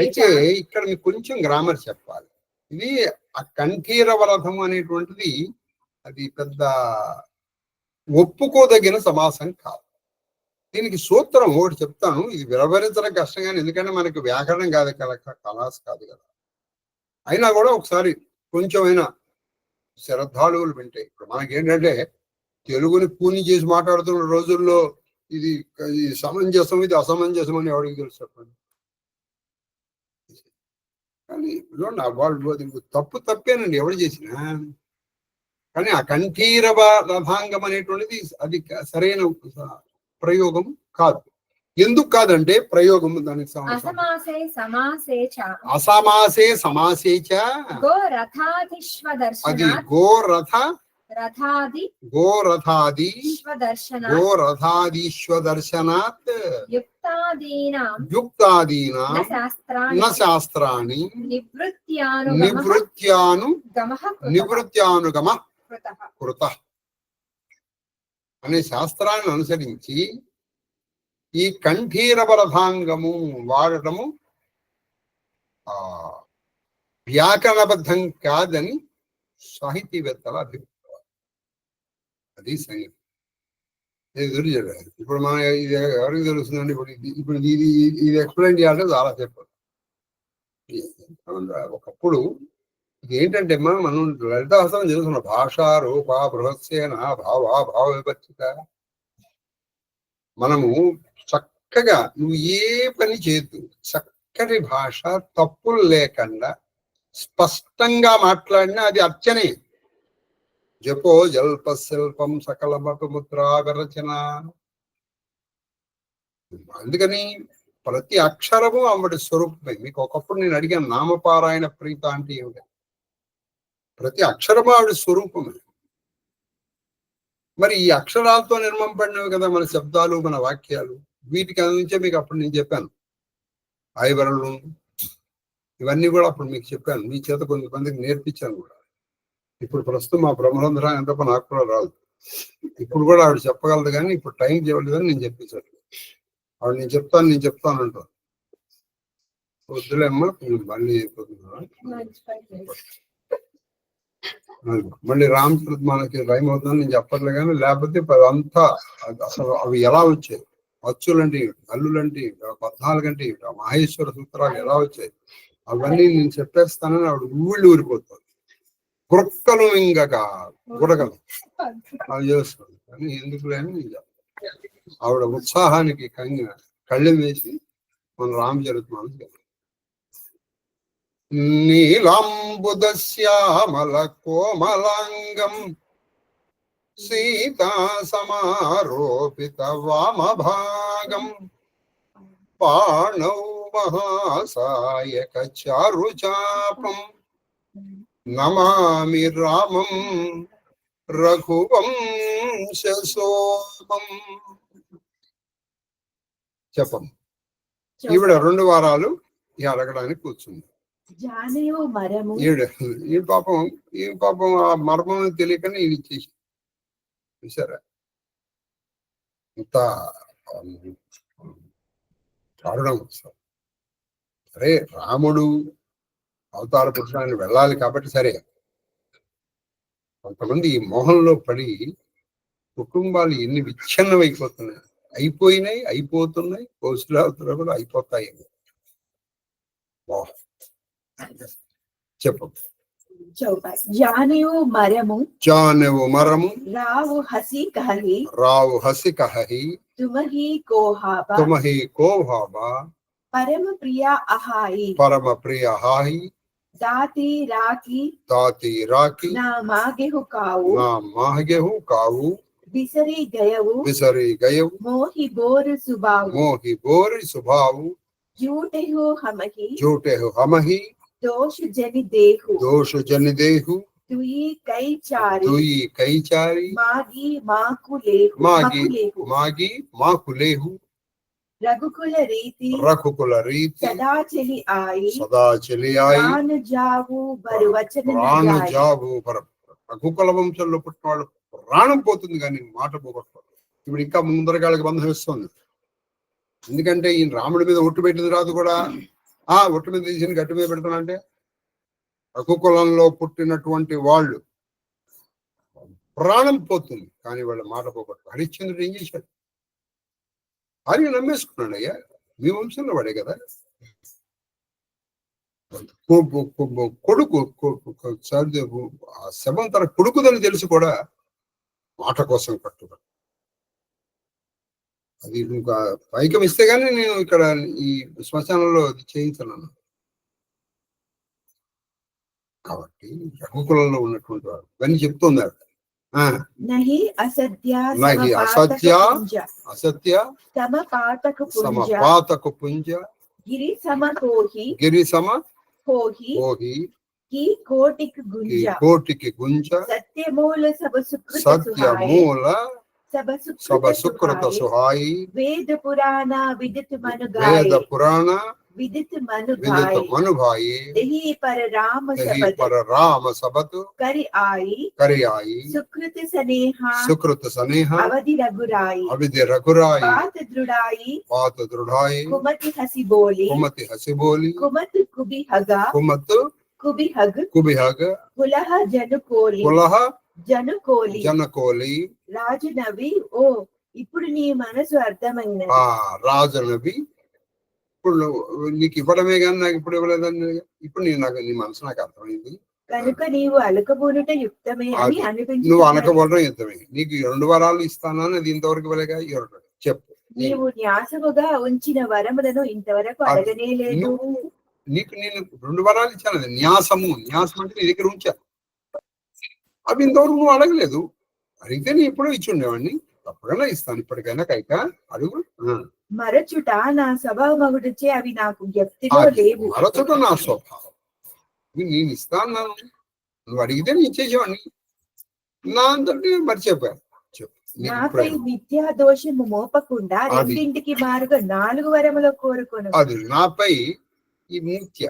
అయితే ఇక్కడ మీకు కొంచెం గ్రామర్ చెప్పాలి. ఇది అకంఠీరవ రథము అనేటువంటిది అది పెద్ద ఒప్పుకోదగిన సమాసం కాదు. దీనికి సూత్రం ఒకటి చెప్తాను, ఇది వివరించడం కష్టం కానీ, ఎందుకంటే మనకి వ్యాకరణం కాదు కదా, కళాస్ కాదు కదా. అయినా కూడా ఒకసారి కొంచెమైనా శ్రద్ధాళువులు వింటే, ఇప్పుడు మనకేంటంటే తెలుగుని పూని చేసి మాట్లాడుతున్న రోజుల్లో ఇది సమంజసం, ఇది అసమంజసం అని ఎవరికి తెలుసు చెప్పండి. కానీ వాళ్ళు తప్పు తప్పేనండి ఎవరు చేసినా. కానీ ఆ కంఠీరవ రథాంగం అనేటువంటిది అది సరైన ప్రయోగం కాదు. ఎందుకు కాదంటే ప్రయోగం దానికి అసమాసే సమాసేచ అది గోరథాదీశ్వదర్శనాత్ యుక్తాదీనా శాస్త్రాణి నివృత్యానుగమ కృత అనే శాస్త్రాన్ని అనుసరించి ఈ కంఠీరవ రథాంగము వాడటము వ్యాకరణబద్ధం కాదని సాహితీవేత్తల అభిప్రాయం. అది సంగతి. ఇప్పుడు మన ఇది ఎవరికి తెలుస్తుందండి? ఇప్పుడు ఇది ఎక్స్ప్లెయిన్ చేయాలంటే చాలా చెప్పాలి. ఒకప్పుడు ఇది ఏంటంటే మనం లలితాసనం చేస్తున్న భాష రూప బృహస్సేన భావ విభజిత. మనము చక్కగా నువ్వు ఏ పని చేయొద్దు, చక్కటి భాష తప్పులు లేకుండా స్పష్టంగా మాట్లాడినా అది అర్చనే. జపో జల్ప శిల్పం సకలమపి ముద్రాగరచన. అందుకని ప్రతి అక్షరము ఆవిడ స్వరూపమే. మీకు ఒకప్పుడు నేను అడిగాను, నామపారాయణ ప్రీత అంటే ఏమిటి? ప్రతి అక్షరము ఆవిడ స్వరూపమే. మరి ఈ అక్షరాలతో నిర్మంపడినవి కదా మన శబ్దాలు, మన వాక్యాలు. వీటికి అందించే మీకు అప్పుడు నేను చెప్పాను, ఐవరణలు ఇవన్నీ కూడా అప్పుడు మీకు చెప్పాను, మీ చేత కొంతమందికి నేర్పించాను కూడా. ఇప్పుడు ప్రస్తుతం మా బ్రహ్మరంధ్ర ఎంత నాకు కూడా రాదు. ఇప్పుడు కూడా ఆవిడ చెప్పగలదు, కానీ ఇప్పుడు టైం చేయలేదని నేను చెప్పించాను. ఆవిడ నేను చెప్తాను అంటాను. వద్దులేమ్మా, మళ్ళీ మళ్ళీ రామచరిత మనకి రైమ్ అవుతుందని నేను చెప్పట్లే, కానీ లేకపోతే అంతా అసలు అవి ఎలా వచ్చాయి, అచ్చులంటే అల్లులంటే 14 మహేశ్వర సూత్రాలు ఎలా వచ్చాయి అవన్నీ నేను చెప్పేస్తానని ఆవిడ ఊరిపోతుంది. గురక్కలు ఇంకగా గురగలు అవి చేస్తుంది. కానీ ఎందుకు లేని నేను చెప్తాను. ఆవిడ ఉత్సాహానికి కళ్ళెం వేసి మన రామచరితమానసు చెప్పాలి. నీలాంబుదశ్యామల కోమలాంగం సీతా సమారోపిత వామభాగం పాణౌ మహాసాయక చారుచాపం నమామి రామం రఘువంశనాథం. సోమం. చెప్పం. ఈవిడ 2 వారాలు ఈ అడగడానికి కూర్చుంది. జానయో మరము ఈవిడ ఈ పాపం ఆ మర్మం తెలియకనే ఇది ఇచ్చేసి చూసారా ఇంత దారుణం. సరే రాముడు అవతార పురుషాన్ని వెళ్ళాలి కాబట్టి సరే, కొంతమంది ఈ మోహంలో పడి కుటుంబాలు ఎన్ని విచ్ఛిన్నం అయిపోతున్నాయి కౌశలావతులు కూడా అయిపోతాయి. చెప్పు. జానయో మరము జానవు మరము రావు హసి కహి తుమహి కోహాబా పరమ ప్రియా అహాయి దాతి రాకి నా మాగెహు కావు విసరి గయవు మోహి బోరు సుబావు జూటెహు హమహి दोष जनि देहु तुई कई चारी मागी माकुलेहु रघुकुल रीति सदा चली आई प्राण जावु बर वचन రఘుకుల వంశంలో పుట్టినవాడు ప్రాణం పోతుంది కానీ మాట పోగొట్టాడు. ఇప్పుడు ఇంకా ముందరగాళ్ళకి బంధం ఇస్తుంది. ఎందుకంటే ఈయన రాముడి మీద ఒట్టు పెట్టిన తర్వాత కూడా ఒట్టు మీద తీసిన గట్టి మీద పెడతానంటే రఘుకులంలో పుట్టినటువంటి వాళ్ళు ప్రాణం పోతుంది కానీ వాళ్ళ మాట పోగొట్టారు. హరిశ్చంద్రుడు ఏం చేశాడు? భార్య నమ్మేసుకున్నాడు. అయ్యా మీ వంశంలో వాడే కదా. కొడుకు శవం తన కొడుకుదని తెలిసి కూడా మాట కోసం కట్టుబడి అది నువ్వు పైకం ఇస్తే గానీ నేను ఇక్కడ ఈ శ్మశానంలో చేయించను. కాబట్టి రఘుకులంలో ఉన్నటువంటి వారు ఇవన్నీ చెప్తున్నారు. అసత్య సమపాతకు పుంజ గిరి సమ కోహి కోటికి గుంజ సత్యమూల సబ సుకృత సుహాయి వేద పురాణ విదిత్ మనుభాయి దహి పర రామ సబతు కరి ఆయి సుకృత సనేహ అవధి రఘురాయి పాత దృఢాయి కుమతి హసి బోలి కుమత్ కుబిహగ కులహ జనుకోలి రాజనవి ఇప్పుడు నీ మనసు అర్థమైంది. రాజనవి ఇప్పుడు నీకు ఇవ్వడమే కానీ నాకు ఇప్పుడు ఇవ్వలేదని ఇప్పుడు నీ మనసు నాకు అర్థమైంది కనుక నీవు అలకబోనుట యుక్తమే అని అనిపించింది. నువ్వు అలకబోవడం యుక్తమే. నీకు 2 వరాలు ఇస్తానని అది ఇంతవరకు ఇవ్వలేగా చెప్పు. నీవు న్యాసముగా ఉంచిన వరములను ఇంతవరకు అడగనే లేదు. నీకు నేను 2 వరాలు ఇచ్చాను. అది న్యాసం అంటే నీ దగ్గర ఉంచాను. అవి ఇంతవరకు నువ్వు అడగలేదు. అడిగితే నీ ఎప్పుడో ఇచ్చి ఉండేవాడిని. తప్పకుండా ఇస్తాను. ఇప్పటికైనా కైక అడుగు. మరచుట నా స్వభావమగుటచే అవి నాకు వ్యక్తిగా లేవు. మరచుట నా స్వభావం. నేను ఇస్తాను. నువ్వు అడిగితే నేను ఇచ్చేసేవాడిని. నా అంతటి మర్చిపోయాను. నాపై విద్యా దోషము మోపకుండా రెండింటికి మారుగా 4 వరములు కోరుకోను. అది నాపై ఈ నిత్య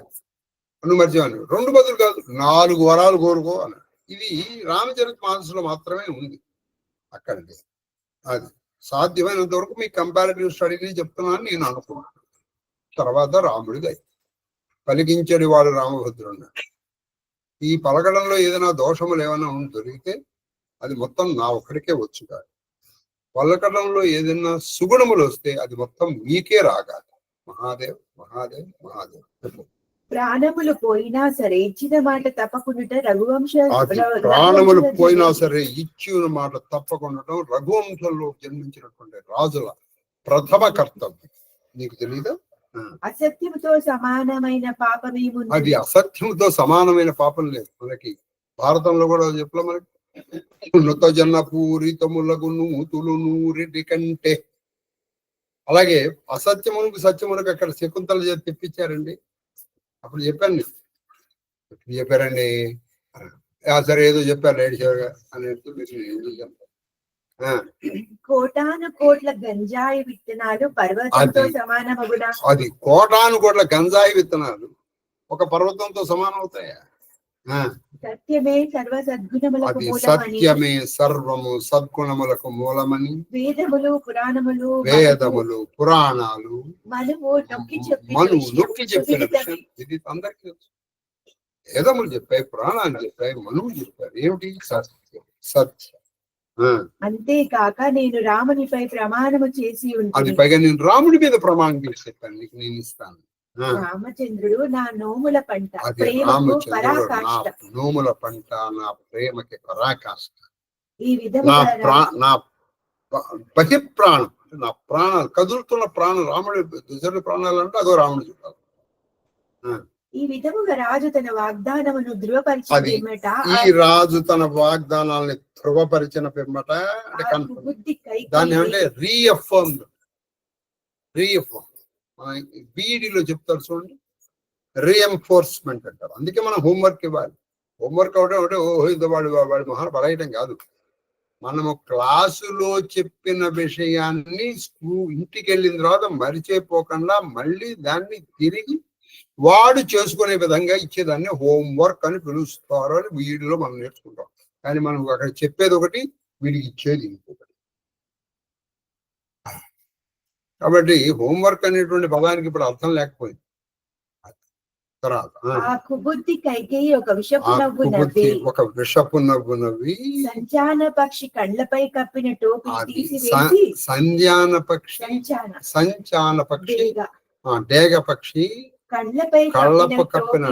నువ్వు మర్చిపోయాను. 2 బదులు కాదు 4 వరాలు కోరుకో అన్నాడు. ఇది రామచరిత మానసులో మాత్రమే ఉంది. అక్కడ అది సాధ్యమైనంత వరకు మీ కంపారిటివ్ స్టడీని చెప్తున్నాను నేను అనుకున్నాను. తర్వాత రాముడిది పలికించడి వాడు రామభద్రున్నాడు. ఈ పలకడంలో ఏదైనా దోషములు ఏమైనా దొరికితే అది మొత్తం నా ఒక్కడికే వచ్చు కాదు. పలకడంలో ఏదైనా సుగుణములు వస్తే అది మొత్తం మీకే రాగాలి. మహాదేవ్ మహాదేవ్ మహాదేవ్. ప్రాణములు పోయినా సరే ఇచ్చిన మాట తప్పకుండా ప్రాణములు పోయినా సరే ఇచ్చిన మాట తప్పకుండా రఘువంశంలో జన్మించినటువంటి రాజుల ప్రథమ కర్తవ్యం. నీకు తెలీదా? అసత్యముతో సమానమైన పాపమేము? అది అసత్యముతో సమానమైన పాపం లేదు మనకి. భారతంలో కూడా చెప్పలే మనకి నృత జన పూరితములకు నూతులు 100 కంటే. అలాగే అసత్యమునకు సత్యమునకు అక్కడ శకుంతల తెప్పించారండి. అప్పుడు చెప్పాను చెప్పారండి. సరే ఏదో చెప్పారు రైడ్ షోగా అని కోటాను కోట్ల గంజాయి విత్తనాలు పర్వతంతో అది- సమానమగునా? అది కోటాను కోట్ల గంజాయి విత్తనాలు ఒక పర్వతంతో సమానం అవుతాయా? సత్యమే సర్వ సద్గుణములకు అది మూలమని సత్యమే సర్వము సద్గుణములకు మూలమని వేదములు పురాణములు వేదములు పురాణాలు మనువు నొక్కి చెప్పిన మనువు విషయం నొక్కి చెప్పిన సువిదితమే. విషయం ఇది అందరికీ తెలుసు. వేదములు చెప్పాయి, పురాణాలు చెప్పాయి, మనువు చెప్పారు. ఏమిటి? సత్యం, సత్యం. అంతేకాక నేను రామునిపై ప్రమాణము చేసి అది ఉంటుంది. పైగా నేను రాముడి మీద ప్రమాణం చేసి చెప్పాను, నీకు నేను ఇస్తాను. రామచంద్రుడు నా నోముల పంట, అది ప్రేమకు రామచంద్రుడు నా పరాకాష్ట. నోముల పంట, నా ప్రేమకి పరాకాష్ట, ఈ నా విధముగా నా బహిప్రాణం, నా ప్రాణాలు, కదులుతున్న ప్రాణం. రాముడి దశరథ ప్రాణాలు అంటే అదో రాముడు చెప్పాలి. ఈ విధముగా రాజు తన వాగ్దానమును అది ధృవపరిచిట ఈ రాజు తన వాగ్దానాలని ధృవపరిచిన పిమ్మట అంటే బుద్ధి దాన్ని అంటే రీఎఫర్మ్ బీడీలో చెప్తారు చూడండి, రీఎంఫోర్స్మెంట్ అంటారు. అందుకే మనం హోంవర్క్ ఇవ్వాలి. హోంవర్క్ అవడం అంటే ఓహో ఇది వాడి మహాన్ పడేయటం కాదు. మనము క్లాసులో చెప్పిన విషయాన్ని ఇంటికి వెళ్ళిన తర్వాత మరిచిపోకుండా మళ్ళీ దాన్ని తిరిగి వాడు చేసుకునే విధంగా ఇచ్చేదాన్ని హోంవర్క్ అని పిలుస్తారు అని వీడిలో మనం నేర్చుకుంటాం. కానీ మనం అక్కడ చెప్పేది ఒకటి, వీడికి ఇచ్చేది ఇంకొకటి. కాబట్టి హోంవర్క్ అనేటువంటి పదానికి ఇప్పుడు అర్థం లేకపోయింది. తర్వాత ఆ కుబుద్ధి కైకేయి ఒక విషపు నవ్వు కుబుద్ధి నవ్వి ఒక విషపు నవ్వు నవ్వి సంచాన పక్షి కళ్ళపై కప్పిన టోపీ అది తీసివేసి సంజాన పక్షి, సంచాన పక్షి, డేగ డేగ పక్షి కళ్ళపై కళ్ళపు కప్పిన కప్పిన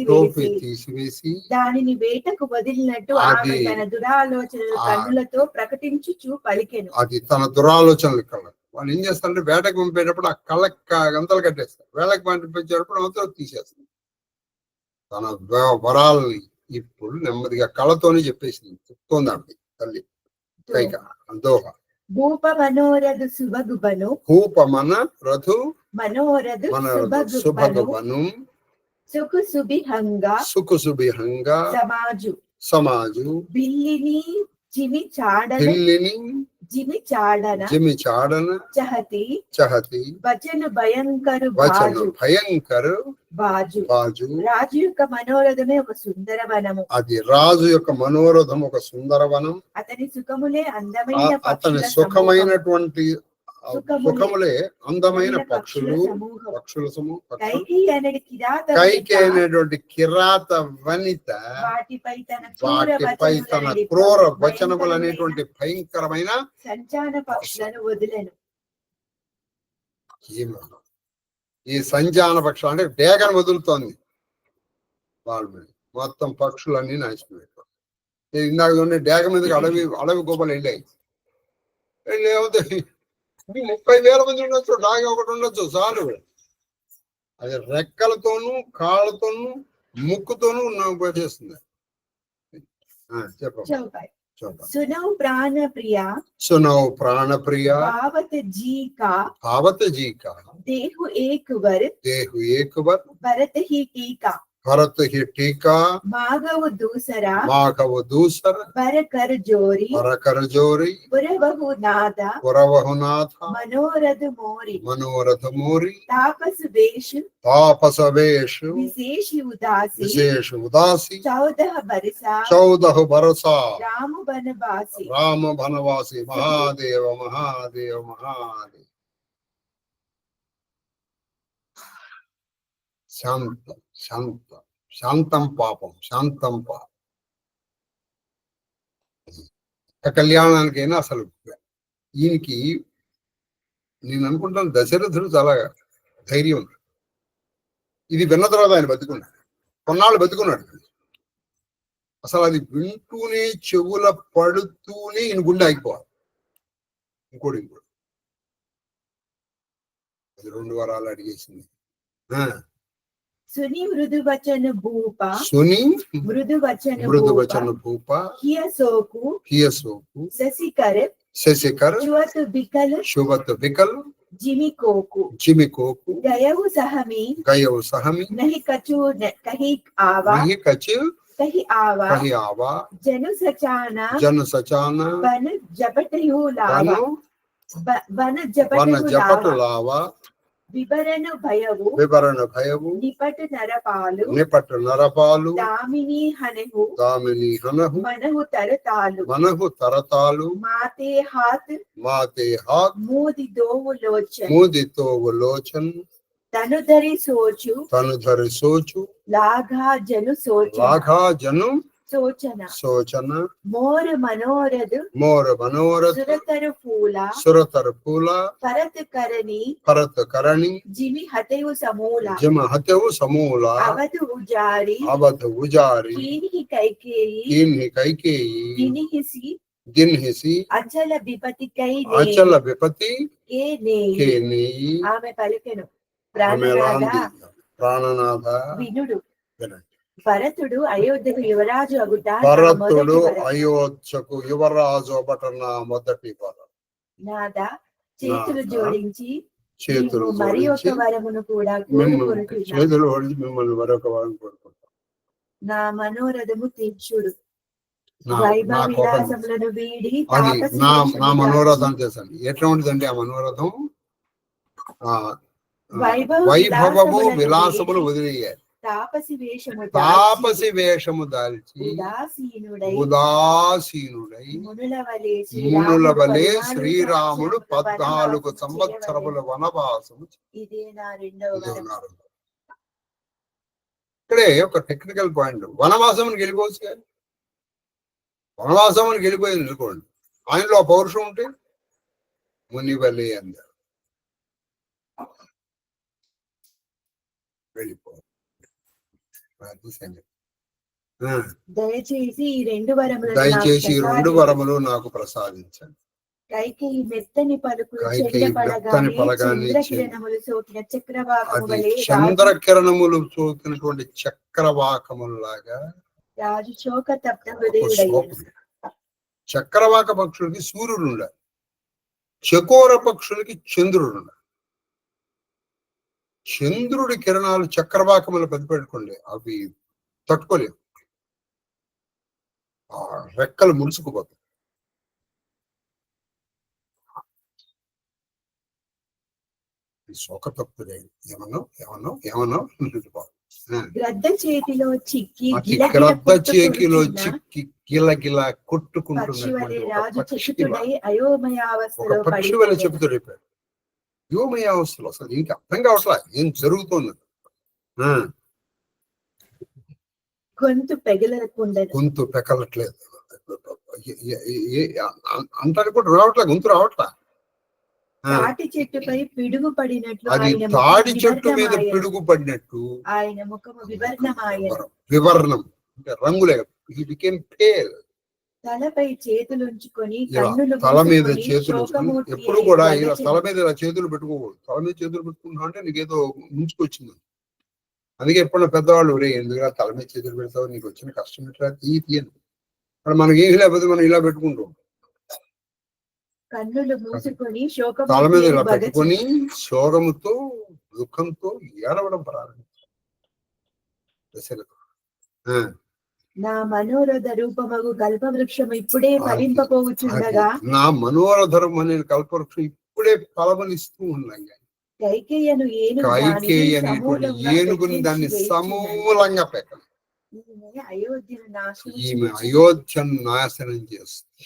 టోపీ తీసివేసి తీసివేసి దానిని వేటకు వదిలినట్టు ఆమె అది- తన దురాలోచనలు కన్నులతో ప్రకటించుచు పలికెను. అది తన దురాలోచనలు కళ్ళ. వాళ్ళు ఏం చేస్తారంటే వేటకు పంపేటప్పుడు ఆ కళ్ళకి గంతలు కట్టేస్తారు, వేళకు పంపించేటప్పుడు అంతా తీసేస్తారు. తన వరాలని ఇప్పుడు నెమ్మదిగా కళ్ళతోనే చెప్పేసింది, చెప్తోంది ఆవిడ తల్లి కైక. దోహ భూప మనోరథు సుభగుబను భూపమన రథు మనోరథు సుభగుబను సుభగవను సుఖు సుభిహంగా సుఖసుభిహంగా సమాజు బిల్లిని జిమి చాడన ఢిల్లీని జిమి చాడన జిమి చాడన చహతి చహతి వచను భయంకరు వచన బాజు భయంకరు బాజు బాజు. రాజు యొక్క మనోరథమే ఒక సుందర వనము. అది రాజు యొక్క మనోరథం ఒక సుందరవనం. అతని సుఖములే అందమైన అతని పక్షుల సుఖమైనటువంటి సుఖములే సుఖములే అందమైన పక్షుల పక్షులు, సమూహం. పక్షుల సమూహం. కైకేయి అనేది కిరాత కైకి వనిత అయినటువంటి కిరాత వనిత వాటిపై తన క్రూర వచనములు అనేటువంటి భయంకరమైన సంచాన పక్షులను వదిలేను. ఈ సంజాన పక్షులు అంటే డేగను వదులుతోంది వాళ్ళ మీద. మొత్తం పక్షులన్నీ నాశనం అయిపోయి ఇందాక ఉండే డేగ మీదకి అడవి గోపలు వెళ్ళాయి. ఏమవుతాయి, 30,000 మంది ఉండొచ్చు, డాగ ఒకటి ఉండొచ్చు చాలు. అది రెక్కలతోనూ కాళ్ళతోనూ ముక్కుతోనూ చేస్తుంది. చెప్పండి. सुनौ प्राण प्रिया सुनौ प्राण प्रिया भावत जी का देहु एक वर भरत ही टीका माघव दूसरा बर कर जोरी पुरवहु नादा मनोरथ मोरी तापस वेश विशेष उदासी 14 बरसा राम बनवासी महादेव శాంతం పాపం. కళ్యాణానికైనా అసలు ఈయనకి నేను అనుకుంటాను దశరథుడు చాలా ధైర్యం ఉంది. ఇది విన్న తర్వాత ఆయన బతుకున్నాడు, కొన్నాళ్ళు బతుకున్నాడు. అసలు అది వింటూనే చెవుల పడుతూనే ఈయన గుండె ఆగిపోవాలి. ఇంకోటి అది 2 వారాలు అడిగేసింది. सुनी मृदु वचन भूप हिय सोकु शशिकर शुभत बिकल जिमी कोकु गयउ सहमी नहीं कछु आवा कही आवा कही आवा जनु सचाना जन सचाना बन जपटयु लावा बन वन जपटयु जपट लावा लावा विवरण भयवु विवरण भयवु निपट नरपालु निपट नरपालु दामिनी हनहु दामिनी हनहु मनहु तरतालु मनहु तरतालु माते हाथ माते हाथ मोदि दोव लोचन मुदितो लोचन तनुधरि सोचु तनुधरि सोचु लाघा जनु सोचना लाघा जनु सोचना सोचन मोर मनोरथ मोर मनोरथ सुरतर फूला सुरतर फूला परत करनी भरत करणी जिमि हतेउ समूला जम हतेउ समूला अवध उजारी अवध उजारी कीन्हि कैकेयी कीन्हि कैकेयी गिनिहिसी गिन्हिसी अचल विपति कई अचल विपति के नेई के नेई ఆమె పలికెను ఆమె ప్రాణనాథ రాంది ప్రాణనాథ వినుడు వినండి. భరతుడు అయోధ్యకు యువరాజు అగుట నా భరతుడు మొదటి వరం. అయోధ్యకు యువరాజు అబట నా మొదటి వరం. నాథ చేతులు నాథ, జోడించి చేతులు నీవు మరి ఒక జోడించి వరమును కూడా మిమ్మల్ని కోరుకొనుచున్నాను. చేతులు ఓడించి మిమ్మల్ని మరొక వరం కోరుకుంటాం. నా మనోరథము తీర్చుడు నా వైభవ నాకు ఒక విలాసములను వీడి అది తాపసి నా వేషము నా దాల్చి, మనోరథం చేశాను. ఎట్లా ఉంటుందండి ఆ మనోరథం? వైభవము విలాసములు వదిలేయాలి. తాపసి వేషము తాపసి వేషము దాల్చి ఉదాసీనుడై ఉదాసీనుడై మునుల వలె శ్రీరాముడు 14 సంవత్సరముల వనవాసము. ఇదే నా రెండవ వరం. ఇక్కడే ఒక టెక్నికల్ పాయింట్. వనవాసమునికి వెళ్ళిపోవచ్చు కానీ వనవాసమునికి వెళ్ళిపోయింది అనుకోండి, ఆయనలో ఆ పౌరుషం ఉంటే మునివలే అందారు వెళ్ళిపో. దయచేసి ఈ రెండు వరములు దయచేసి ఈ 2 వరములు నాకు ప్రసాదించండి. కైకేయి మెత్తని పలుకులు కైకేయి మెత్తని పలకాన్ని చంద్రకిరణములు సోకిన చక్రవాకము అది వలె చంద్రకిరణములు సోకినటువంటి చక్రవాకములాగా రాజు శోక తప్త హృదయుడయ్యాడు. చక్రవాక పక్షులకి సూర్యుడు ఉండాలి, చకోర పక్షులకి చంద్రుడు ఉండాలి. చంద్రుడి కిరణాలు చక్రవాకములు పెట్టుకోండి, అవి తట్టుకోలేవు, ఆ రెక్కలు ముడుచుకుపోతాయి. శోక తప్పుదే ఏమన్నా గ్రద్ద చేతిలో చిక్కి గ్రద్ద చేతిలో చిక్కి గిలగిల కొట్టుకుంటున్నటువంటి రాజు ఒక పక్షి చకితుడై అయోమయావస్థలో వల్ల చెబుతూ రేపాడు. అయోమయావస్థలో అసలు ఇంక అర్థం కావట్లా ఏం జరుగుతుంది. గొంతు పెగలకుండా గొంతు పెకలట్లేదు అంటారు కూడా రావట్లే, గొంతు రావట్లా. తాటి చెట్టుపై పిడుగు పడినట్లు అది ఆయన తాడి ముఖము చెట్టు మీద వివర్ణమాయెను. పిడుగు పడినట్టు ఆయన ముఖము వివర్ణమాయను. వివర్ణం అంటే రంగులే. He became pale. తలపై చేతులుంచుకొని ఇలా కన్నులు తల మీద మూసుకొని చేతులు శోకమూర్తి ఎప్పుడు అయి కూడా ఇలా వదచెను. తల మీద ఇలా చేతులు పెట్టుకోకూడదు. తల మీద చేతులు పెట్టుకున్నా అంటే నీకేదో ముంచుకొచ్చింది. అందుకే ఎప్పుడు పెద్దవాళ్ళు రే ఎందుకురా తల మీద చేతులు పెడతావు, నీకు వచ్చిన కష్టం ఎట్లా తీయను. మరి మనకి ఏం లేకపోతే మనం ఇలా పెట్టుకుంటాం. కన్నులు మూసుకొని తల మీద ఇలా శోకమూర్తి పెట్టుకొని శోకముతో దుఃఖంతో ఏడవడం ప్రారంభించారు. నా మనోరథ రూపమగు కల్పవృక్షము ఇప్పుడే ఫలింపపోవచ్చుండగా నా మనోరధరం అనే కల్పవృక్షం ఇప్పుడే ఫలములిస్తూ ఉన్నాయి. కైకేయను కైకేయి అనేటువంటి ఏనుగుని దాన్ని సమూలంగా పెట్టాలి. ఈమె అయోధ్యను నాశనం చేస్తుంది.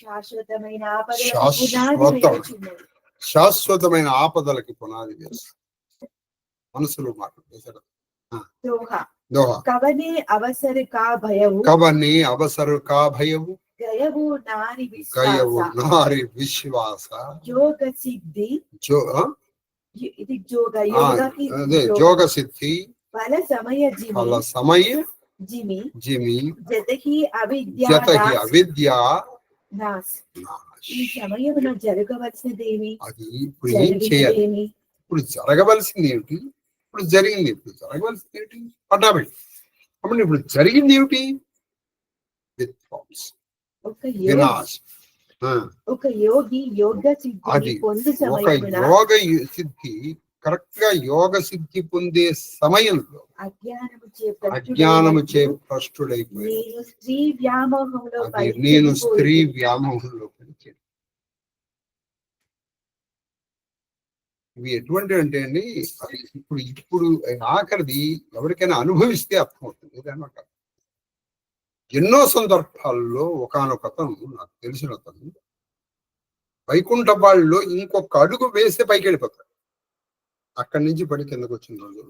శాశ్వతమైన ఆపదలకి పునాది వేస్తుంది. మనసులో మాట్లాడు దోహ కవనే అవసర కా భయవు కవని అవసరు కా భయవు గయవు నారి విశ్వాస యోగ సిద్ధి ఇది జోగ సిద్ధి ఫల సమయ జిమి జతహి అవిద్య ఈ సమయంలో జరగవలసినదేమి? అది ఇప్పుడు ఏం చేయాలి? ఇప్పుడు జరగవలసింది ఏమిటి? ఇప్పుడు జరిగింది. ఇప్పుడు జరగవలసింది ఏమిటి? పట్టాబెట్టి అప్పుడు ఇప్పుడు జరిగింది ఏమిటి? ఒక యోగి యోగ సిద్ధి పొందు ఒక యోగ సిద్ధి కరెక్ట్ గా యోగ సిద్ధి పొందే సమయంలో అజ్ఞానము చే భ్రష్టుడైపోయి నేను స్త్రీ వ్యామోహంలో నేను స్త్రీ వ్యామోహంలో పడిచాను. ఇవి ఎటువంటి అంటే అండి, అది ఇప్పుడు ఆఖరిది ఎవరికైనా అనుభవిస్తే అర్థమవుతుంది. ఏదైనా ఎన్నో సందర్భాల్లో ఒకానొక అతను, నాకు తెలిసిన అతను, వైకుంఠ బాళ్ళలో ఇంకొక అడుగు వేస్తే పైకి వెళ్ళిపోతాడు. అక్కడి నుంచి పడి కిందకు వచ్చిన రోజు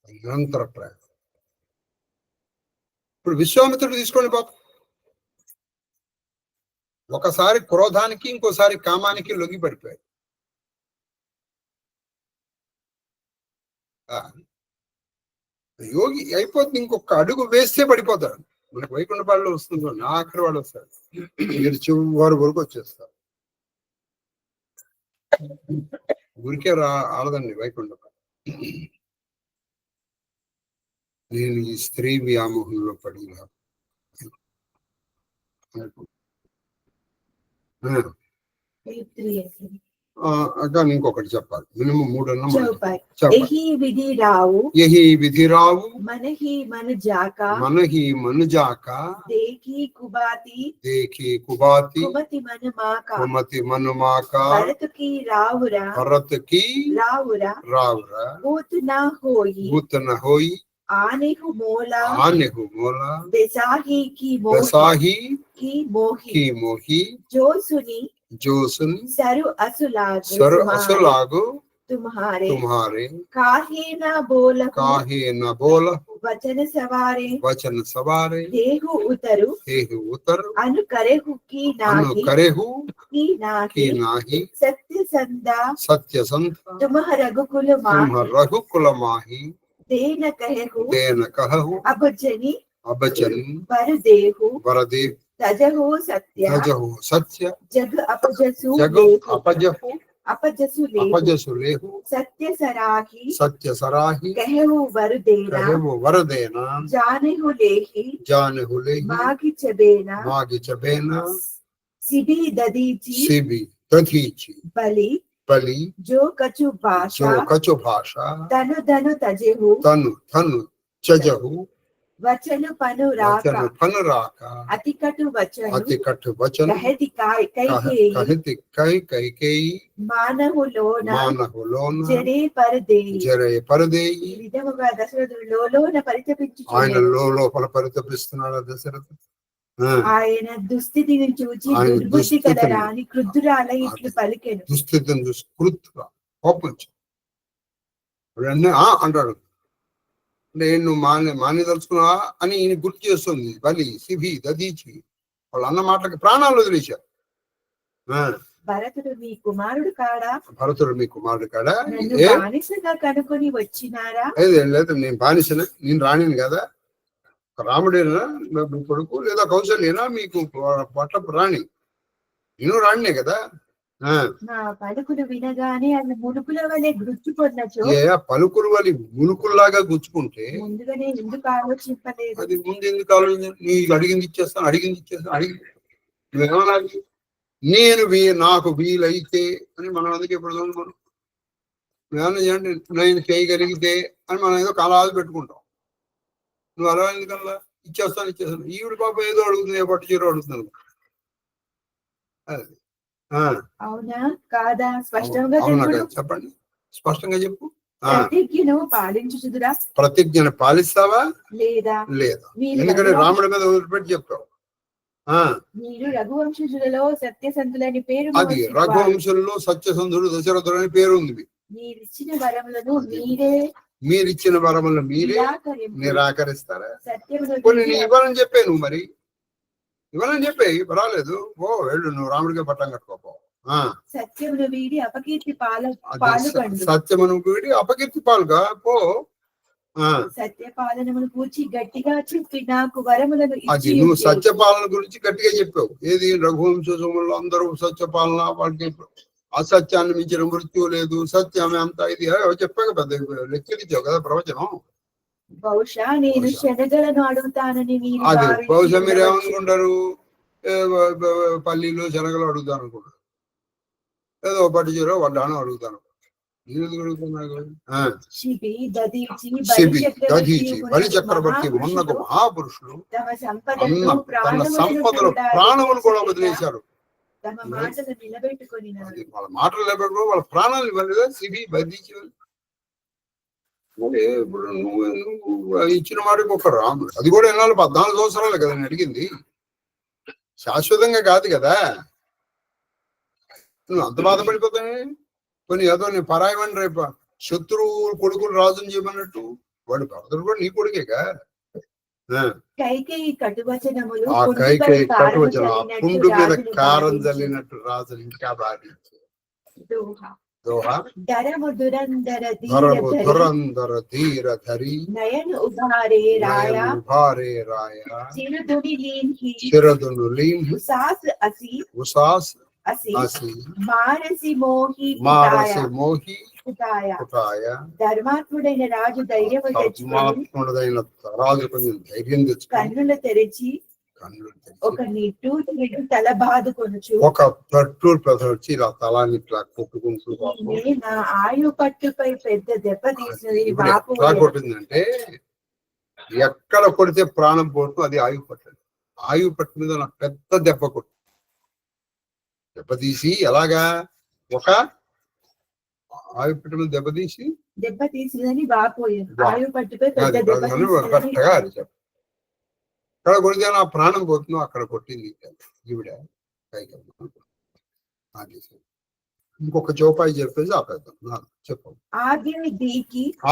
నిరంతర ప్రయాణం. ఇప్పుడు విశ్వామిత్రుడు తీసుకోండి పాపం, ఒకసారి క్రోధానికి ఇంకోసారి కామానికి లొంగి పడిపోయాడు. యోగి అయిపోతుంది, ఇంకొక అడుగు వేస్తే పడిపోతాడు. మనకు వైకుంఠ బాళ్ళలో వస్తుంది, ఆఖరి వాళ్ళు వస్తారు, మీరు చివరి వరకు వచ్చేస్తారు. ఊరికే ఆడదండి వైకుంఠ బాళ్ళ. నేను ఈ స్త్రీ వ్యామోహంలో పడి కానీ ఇంకొకటి చెప్పాలి, మినిమం 3 చెప్పాలి. యహి విధి రావు మనహి మనుజాక దేఖి కుబాతి కుమతి మనుమాక భరతకి రావురా భూత నా హోయి ఆనేహు మోలా బెసాహి కి మోహి जोसुनी सरु असुलागु तुम्हारे काहे न बोल वचन सवारे देहु उतरु अनु करेहु की नाही सत्य संदा तुम्ह रघुकुल माही देन कहेहु अबजनी वरदेहु तजहु सत्य जग अपजसु लेहु सत्य सराही कहेहु वरदेना जानेहु लेही मागी चबेना सिबी दधीची बली जो कछु भाषा तनु तजेहु वचन पनु राका अति कटु वचन कहति कई मानहु लोन जरे परदेई విధముగా దశరథుడు లోన పరితపించుచున్నాడు. ఆయన లోపల పరితపిస్తున్నాడు దశరథుడు. ఆయన దుస్థితిని చూచి దుర్బుద్ధి కలరాని క్రుద్ధురాలై ఇట్లు పలికెను. దుస్థితిని చూసి క్రుద్ధురా కోపం అంటాడు. నేను మానేదలుచుకున్నావా అని ఈయన గుర్తు చేస్తుంది. బలి సిబి దదీచి వాళ్ళు అన్న మాటలకి ప్రాణాలు వదిలేశారు. భరతుడు మీ కుమారుడు కాడా బానిసగా కనుకొని వచ్చినారా? లేదు నేను బానిసనా, నేను రాణిని కదా. రాముడేనా మీ కొడుకు, లేదా కౌశల్యేనా మీకు పట్ల రాణి? నేను రాణినే కదా. పలుకులు వినగానే అది మునుకుల వలె గుచ్చుకున్నచో, పలుకులు వలి మునుకుల్లాగా గుచ్చుకుంటే ముందుగానే ఎందుకు ఆలోచింపలేదు? అది ముందు ఎందుకు ఆలోచించ? నీకు అడిగింది ఇచ్చేస్తాను. నువ్వేమన్నా నాకు వీలైతే అని మనం అందుకే ఇప్పుడు మనం ఏమన్నా చేయండి, నేను చేయగలిగితే అని మనం ఏదో కాలాలు పెట్టుకుంటాం. నువ్వు అలా ఎందుకల్లా ఇచ్చేస్తాను. ఈవిడ పాప ఏదో అడుగుతుంది, పట్టు చీర అడుగుతుంది. అది అవునా కాదా? స్పష్టంగా చెప్పండి, స్పష్టంగా చెప్పు. ప్రతిజ్ఞను పాలిస్తావా లేదా? ఎందుకంటే రాముడి మీద వదిలిపెట్టి చెప్తావు. మీరు రఘువంశులలో సత్యసంధులని పేరు, అది రఘువంశంలో సత్యసంధుడు దశరథుడు అని పేరు ఉంది. మీరిచ్చిన వరములను మీరే నిరాకరిస్తారా? కొన్ని ఇవ్వాలని చెప్పే నువ్వు, మరి ఇవ్వాలని చెప్పే రాలేదు. వెళ్ళు, నువ్వు రాముడిగా పట్టం కట్టుకోపో. సత్యమును వీడి అపకీర్తి పాలుగా పో. సత్యపాలనమును కూర్చి గట్టిగా చెప్పి నాకు వరములను అది నువ్వు సత్యపాలన గురించి గట్టిగా చెప్పావు. ఏది రఘువంశంలో అందరూ సత్యపాలన, వాళ్ళకి అసత్యాన్ని మించిన మృత్యు లేదు, సత్యమే అంతా ఇది చెప్పాక పెద్ద లెక్కలిచ్చావు కదా ప్రవచనం. బహుశా నేను శనగలను అడుగుతానని అది బహుశా మీరు ఏమనుకుంటారు? పల్లీలు శనగలు అడుగుతాను అనుకుంటారు. ఏదో పట్టించారో వడ్డాను అడుగుతాను. నేను ఎందుకు అడుగుతున్నాను? శిబి దధీచి బలి చక్రవర్తి మొన్నకు మహాపురుషులు తన సంపదలు ప్రాణములు కూడా వదిలేశారు. వాళ్ళ మాటలు నిలబెట్టుకో, వాళ్ళ ప్రాణాలు ఇవ్వలేదా? శిబి దధీచి ఇప్పుడు నువ్వు ఇచ్చిన మాటకి ఒక రాముడు, అది కూడా ఎన్నాళ్ళు 14 సంవత్సరాలు కదా నేను అడిగింది, శాశ్వతంగా కాదు కదా. నువ్వు అంత బాధపడిపోతానే. కొన్ని ఏదో నేను పరాయమని రేపు శత్రువు కొడుకులు రాజుని చేయమన్నట్టు వాడు భరతుడు కూడా నీ కొడుకేగా. కైకేయి కటువచనములు ఆ కైకేయి కటువచనం ఆ పుండు మీద కారం జల్లినట్టు రాజు ఇంకా బాధించే దోహా ధరము దురంధర ధీరధరి నయన ఉభారే రాయ చిరదును లీన్ ఉసాస్ అసి ఉసాస్ అసి అసి మారసి మోహి కుటాయ ధర్మాత్ముడైన రాజు ధర్మాత్ముడైన రాజు కొంచెం ధైర్యం తెచ్చు కన్నులు తెరిచి ఒక నిట్టూరు తల బాదుకొనుచు ఒక తట్టూరు ప్రదర్చి ఇలా తలాన్ని ఇట్లా కొట్టుకుంటూ నా ఆయు పట్టుపై పెద్ద దెబ్బ తీసినది కొట్టిందంటే ఎక్కడ కొడితే ప్రాణం పోతుంది అది ఆయువు పట్టు. ఆయువు పట్టు మీద నాకు పెద్ద దెబ్బ కొట్టు, దెబ్బతీసి ఎలాగా ఒక ఆయువు పట్టు మీద దెబ్బ తీసిందని బాపోయింది. ఆయు పట్టుపై పెద్ద దెబ్బ కరెక్ట్గా అది చెప్పు. ఎక్కడ కొడితే నా ప్రాణం పోతుందో అక్కడ కొట్టింది ఈవిడ కైకమ్మ. ఇంకొక చౌపాయి చెప్పేసి ఆపేద్దాం. చెప్పు.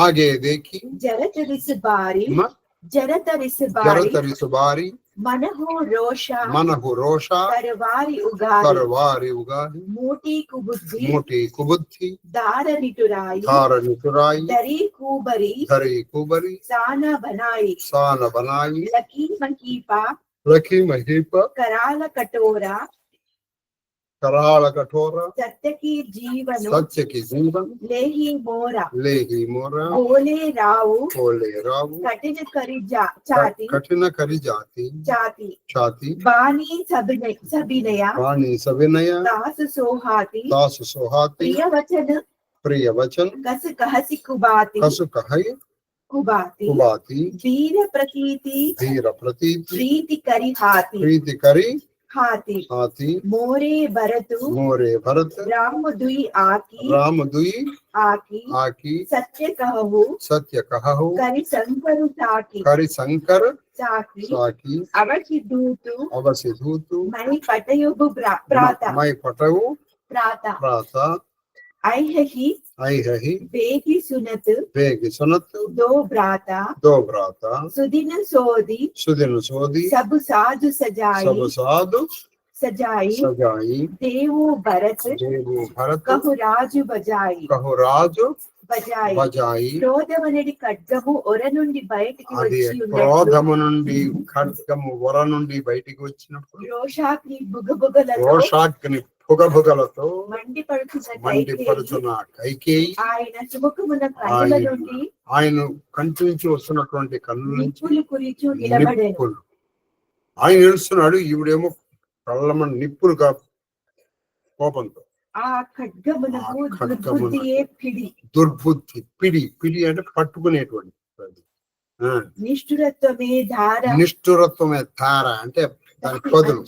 ఆగే దేకి జరతరిసు బారి మనహు రోష కరవారి ఉగాది మూటి కుబుద్ధి దార నిటురాయి దరి కూబరి సాన బనాయి లకీ మహీప కరాల కఠోర సత్యకి జీవన్ లేహి మోరా ఓలే రావు కఠిన కరి జాతి బాణి సభినయ దాసు సోహాతి ప్రియవచన్ కసు కహసి కుబాతి వీర ప్రతీతి ప్రీతి కరి हाथी मोरे भरत राम दुई आकी सत्य कहु करि शंकर साकी अवसि दूतु मई पटयु प्राता ऐहि बेगी सुनत दो भ्राता सुदिन सोदी सब साधु सजाई देवो भरत कहु राजु बजाई క్రోధమునుడి ఖడ్గము ఒర నుండి బయటికి వచ్చినప్పుడు రోషాగ్ని పొగబుగలతో మండిపడుతున్న కైకేయి ఆయన సుముఖమున కన్నుల నుండి ఆయన కంటి నుంచి వస్తున్నటువంటి కన్నుల నుంచి నిప్పులు ఆయన ఏడుస్తున్నాడు. ఈవిడేమో కళ్ళమని నిప్పులుగా కోపంతో ఆ ఖడ్గమునకు దుర్బుద్ధి పిడి అంటే పట్టుకునేటువంటి నిష్ఠురత్వమే ధార అంటే దాని పదును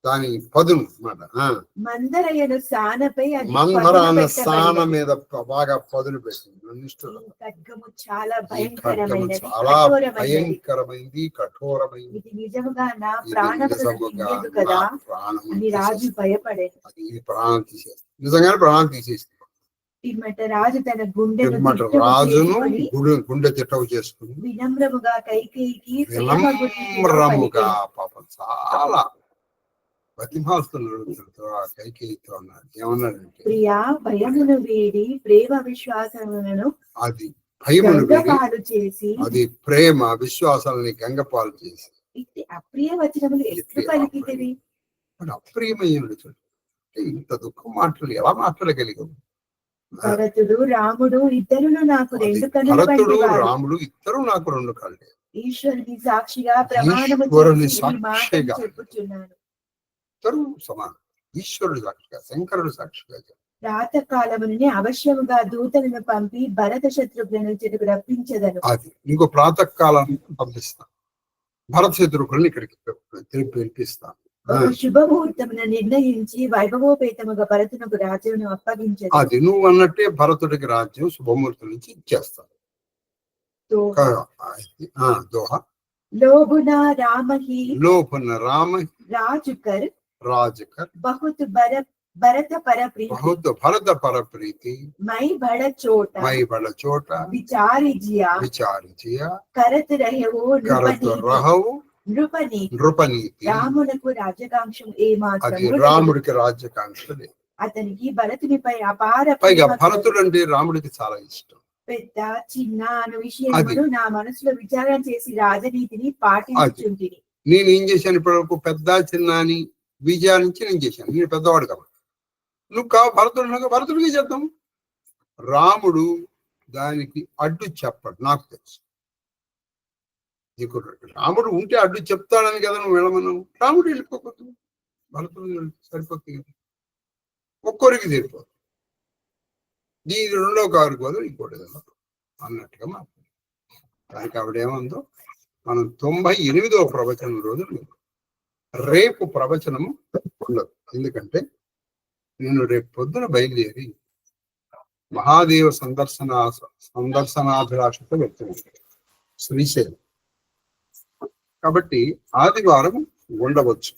దాని పదును అన్నమాట. మందర స్థాన మీద బాగా పదును పెట్టింది. చాలా భయంకరమైంది, కఠోరమైంది. రాజు భయపడే ప్రాణం తీసేస్తుంది, నిజంగానే ప్రాణం తీసేస్తుంది. రాజు తన రాజును గుండె తిట్టవు చేసుకుని వినమ్రముగా కైకేయికి పాపం చాలా బతిమాలుస్తున్నాడు. కైకేయితో అన్నాడు, ఏమన్నాడంటే ప్రియా భయమును వీడి ప్రేమ విశ్వాసములను అది భయమును చేసి అది ప్రేమ విశ్వాసాలని గంగపాలు చేసి అప్రియ వచనములు ఎట్లు పలికితివి. అప్రియమయ్యుడు ఇంత దుఃఖం మాటలు ఎలా మాట్లాడగలిగావు? భరతుడు రాముడు ఇద్దరు నాకు రెండు కళ్ళు. ఈశ్వరుని సాక్షిగా ప్రమాణము చెప్పుచున్నాను. ఇద్దరు సమానం. ఈశ్వరుడు సాక్షిగా, శంకరుడు సాక్షిగా చెప్పాడు. ప్రాతకాలమునే అవశ్యముగా దూతలను పంపి భరత శత్రుఘ్నులను చెడుకు రప్పించదను. అది ఇంకో ప్రాతకాలాన్ని పంపిస్తాను, భరత శత్రుఘ్నులను ఇక్కడికి పిలిపిస్తాను. శుభముహూర్తమున నిర్ణయించి వైభవోపేతముగా భరతునకు రాజ్యమును అప్పగించదు. అది నువ్వు అన్నట్టే భరతుడికి రాజ్యం శుభముహూర్తం నుంచి ఇచ్చేస్తాను. దోహ లోభున రామహి లోపున రామ రాజుకర్ రాజకర్ బహుత్ భరత పరప్రీతి బహుత్ భరత పరప్రీతి మై బడ చోట మై బడ చోట విచారిజియా విచారిజియా కరత్ రహవు కరత్ రహవు నృపనీతి. నృపనీతి. రామునకు రాజ్యకాంక్షం అది ఏమాత్రం రాముడికి రాజ్యకాంక్ష లేదు. అతనికి భరతునిపై అపార పైగా ప్రేమ భరతుడు అంటే రాముడికి చాలా ఇష్టం. పెద్ద చిన్న అను విషయమును నా మనసులో విచారణ చేసి రాజనీతిని పాటించుచుంటిని. నేను ఏం చేశాను ఇప్పటి వరకు, పెద్ద చిన్న అని విజయానికి నేను చేశాను. నేను పెద్దవాడు కాబట్టి నువ్వు భరతుడు భరతుడికి చేద్దాం. రాముడు దానికి అడ్డు చెప్పడు, నాకు తెలుసు. నీకు రాముడు ఉంటే అడ్డు చెప్తాడని కదా నువ్వు వెళ్ళమన్నావు. రాముడు వెళ్ళిపోకూడదు, భరతుడు సరిపోతుంది కదా, ఒక్కొరికి సరిపోదు. దీని రెండో కారు కోదు ఇంకోటి అన్నట్టుగా మాట్లాడు. దానికి ఆవిడేమందో, మనం 98వ ప్రవచనం రోజు రేపు ప్రవచనము ఉండదు. ఎందుకంటే రేపు పొద్దున బయలుదేరి మహాదేవ సందర్శనాభిలాషతో వెళ్తున్నాను శ్రీశైలం. కాబట్టి ఆదివారం ఉండవచ్చు.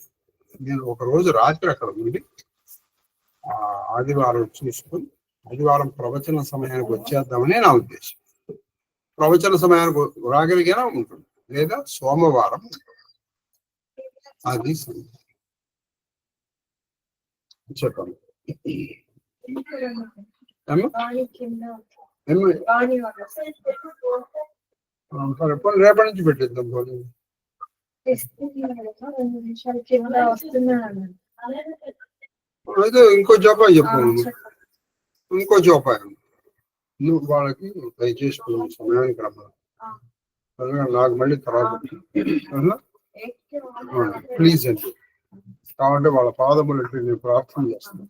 నేను ఒక రోజు రాత్రి అక్కడ ఉండి ఆదివారం చూసుకొని ఆదివారం ప్రవచన సమయానికి వచ్చేద్దామని నా ఉద్దేశం. ప్రవచన సమయానికి రాగలిగినా ఉంటుంది, లేదా సోమవారం. అది చెప్పండి. రేపటి నుంచి పెట్టిద్దాం. అయితే ఇంకో జోపాయి చెప్పాను, ఇంకో జోపాయి నువ్వు వాళ్ళకి దయచేసి సమయానికి రమ్మను. నాకు మళ్ళీ తర్వాత ప్లీజ్ అండి. కాబట్టి వాళ్ళ పాదములు నేను ప్రార్థన చేస్తాను.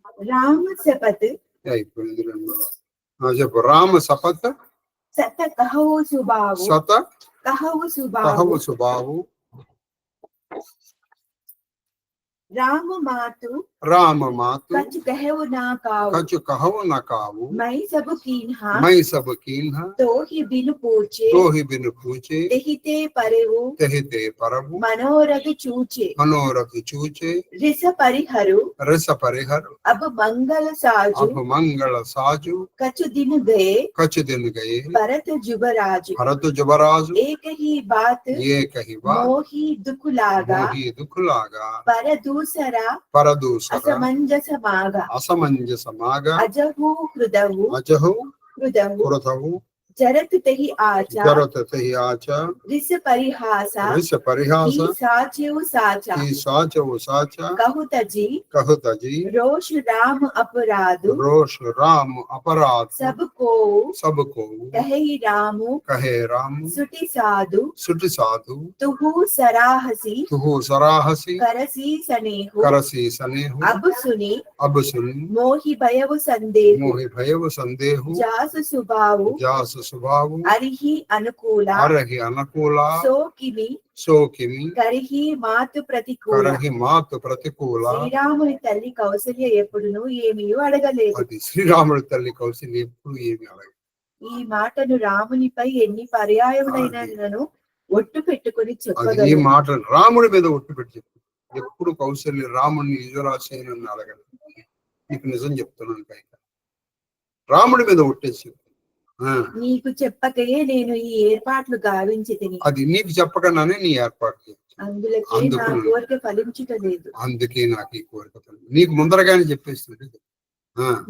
అయిపోయింది. చెప్పు. రామ సపత్ సత కహవు సుబావు సత కహవు కహవు సుబావు రామ మాతు కచు కహవు నా కావు మై సబ్ कीन्हा తోహి బిను పూచే తెహితే పరవు మనోరథ చూచే రిస పరిహరు అబ మంగళ సాజు కచు దిన్ గయే భరత జుబరాజు ఏక హి బాత్ మోహి దుఃఖులాగా అసమంజసమాగా అజహు హృదవు జరతు తెహి ఆచా రిస పరిహాస సాచవు సాచా కహుతజీ రోష రామ అపరాధ సబ్ కో కహే రాము సుటి సాధు తుహు సరాహసి కరసి సనేహు అబు సుని మోహి భయవు సందేహు జాసు సుబావు అరిహి అనుకూల సోకిమి కరిహి మాతు ప్రతికూల శ్రీరాముని తల్లి కౌసల్య ఎప్పుడును ఏమీ అడగలేదు. శ్రీరాముడి తల్లి కౌసల్య ఎప్పుడు ఏమి అడగలేదు. ఈ మాటను రామునిపై ఎన్ని పర్యాయములైనను ఒట్టు పెట్టుకుని చెప్పగలరు. ఈ మాట రాముడి మీద ఒట్టు పెట్టి చెప్పు. ఎప్పుడు కౌసల్య రాముడిని యుజరాసేనని అడగలేదు. నీకు నిజం చెప్తున్నాను. పైగా రాముడి మీద ఒట్టేసి నీకు చెప్పకయే నేను ఈ ఏర్పాట్లు గావించి తిని. అది నీకు చెప్పకుండానే నీ ఏర్పాట్లు. అందుకే నా కోరిక ఫలించుటలేదు. అందుకే నాకు ఈ కోరిక నీకు ముందరగానే చెప్పేస్తుంది.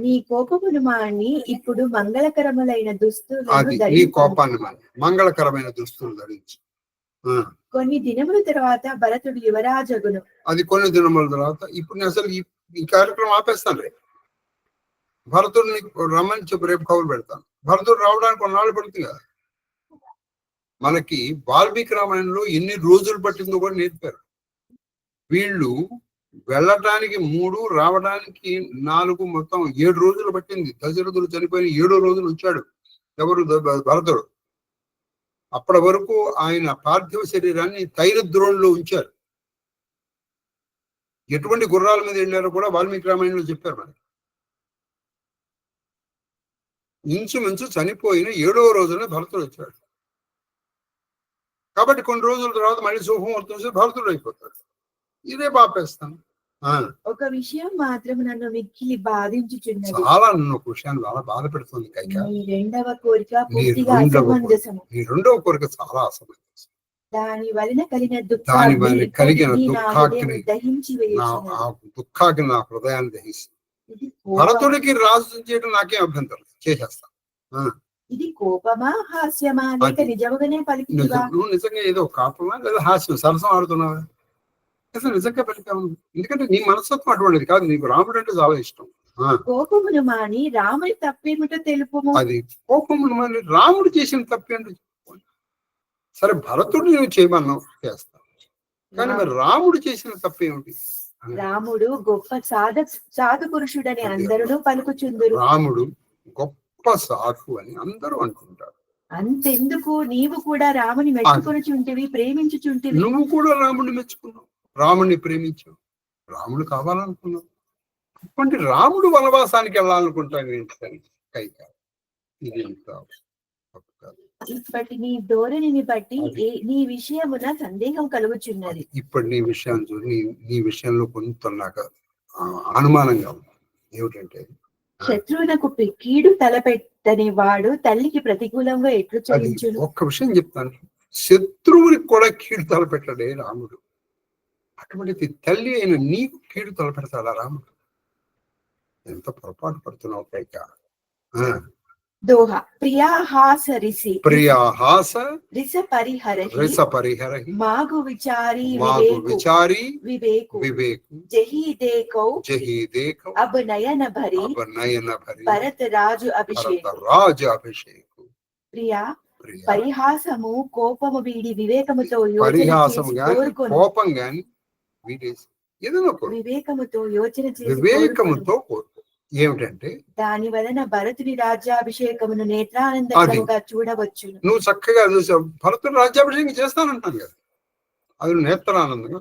నీ కోపమును మాని ఇప్పుడు మంగళకరములైన దుస్తులు నీ కోపాన్ని మాని మంగళకరమైన దుస్తులు ధరించి కొన్ని దినముల తర్వాత భరతుడు యువరాజగును. అది కొన్ని దినముల తర్వాత. ఇప్పుడు నేను అసలు ఈ కార్యక్రమం ఆపేస్తాను. రేపు భరతుడిని రమ్మని చెప్పి రేపు కబురు పెడతాను. భరతుడు రావడానికి కొన్నాళ్ళు పడుతుంది కదా. మనకి వాల్మీకి రామాయణంలో ఎన్ని రోజులు పట్టిందో కూడా నేర్పారు. వీళ్ళు వెళ్ళటానికి 3, రావడానికి 4, మొత్తం 7 రోజులు పట్టింది. దశరథుడు చనిపోయిన 7వ రోజులు వచ్చాడు ఎవరు? భరతుడు. అప్పటి వరకు ఆయన పార్థివ శరీరాన్ని తైలద్రోణిలో ఉంచారు. ఎటువంటి గుర్రాల మీద వెళ్ళారో కూడా వాల్మీకి రామాయణంలో చెప్పారు మనకి. ఇంచుమించు చనిపోయిన 7వ రోజున భరతుడు వచ్చాడు. కాబట్టి కొన్ని రోజుల తర్వాత మళ్ళీ శుభముహూర్తం వస్తే భరతుడు అయిపోతాడు. ఇదే పాపేస్తాను. ఒక విషయం మాత్రం నన్ను మిక్కిలి బాధించుచున్నది. చాలా నన్ను ఒక విషయాన్ని చాలా బాధ పెడుతుంది కైక. నీ రెండవ కోరిక పూర్తిగా అసమంజసము. నీ రెండవ కోరిక చాలా అసమంజసం. దాని వలన కలిగిన దుఃఖాగ్ని దహించి దుఃఖాగ్ని నా హృదయాన్ని దహిస్తుంది. భరతుడికి రాజు చేయడం నాకేం అభ్యంతరం, చేసేస్తాను. ఇది కోపమా, హాస్యమా, లేక నిజంగానే పలికినవా? నువ్వు నిజంగా ఏదో కాపమా లేదా హాస్యం సరసం ఆడుతున్నావా? అసలు నిజంగా పలికావు. ఎందుకంటే నీ మనస్తత్వం అటువంటిది కాదు. నీకు రాముడు అంటే చాలా ఇష్టం. కోపమును మాని రాముడి తప్పేమిటో తెలుపుము. అది కోపమును మాని రాముడు చేసిన తప్పేంటో. సరే, భరతుడు నువ్వు చేయమన్నావు, చేస్తావు. కానీ మరి రాముడు చేసిన తప్పేమిటి? రాముడు గొప్ప సాధు పురుషుడని అందరూ పలుకుచుందురు. రాముడు గొప్ప సాధు అని అందరూ అనుకుంటారు. అంతెందుకు, నీవు కూడా రాముని మెచ్చుకొనుచుంటివి, ప్రేమించుచుంటివి. నువ్వు కూడా రాముడిని మెచ్చుకున్నావు, రాముడిని ప్రేమించావు, రాముడు కావాలనుకున్నావు. అటువంటి రాముడు వనవాసానికి వెళ్ళాలనుకుంటాను ఏంటి కైక? ఇది ఎంత ఇప్పటి నీ ధోరణిని బట్టి నీ విషయమున సందేహం కలుగుచున్నది. ఇప్పుడు నీ విషయాన్ని చూసి నీ విషయంలో కొంత నాకు అనుమానంగా ఉంది. ఏమిటంటే, శత్రువునకు కీడు తలపెట్టని వాడు తల్లికి ప్రతికూలంగా ఎట్లు చదివించును? ఒక్క విషయం చెప్తాను, శత్రువునికి కూడా కీడు తలపెట్టడే రాముడు. అటువంటి తల్లి అయిన నీకు కీడు తలపెడతాడా రాముడు? ఎంత పొరపాటు పడుతున్నావు కైక. దోహ ప్రియాహాస రిసి ప్రియాహాస రిస పరిహరహి రిస పరిహరహి మాగు విచారి విచారి వివేకు వివేకు జహి దేకౌ అబ్ నయన భరి భరత రాజు అభిషేకు. ప్రియా, పరిహాసము కోపము వీడి వివేకముతో పరిహాసము గాని కోపం గాని వీడేసి ఏదైనా వివేకముతో యోచన చేసి వివేకముతో కోరుకో. ఏమిటంటే, దాని వలన భరతుని రాజ్యాభిషేకమును నేత్రానందంగా చూడవచ్చు. నువ్వు చక్కగా చూసావు, భరతుడు రాజ్యాభిషేకం చేస్తానంటాను కదా, అది నేత్రానందంగా.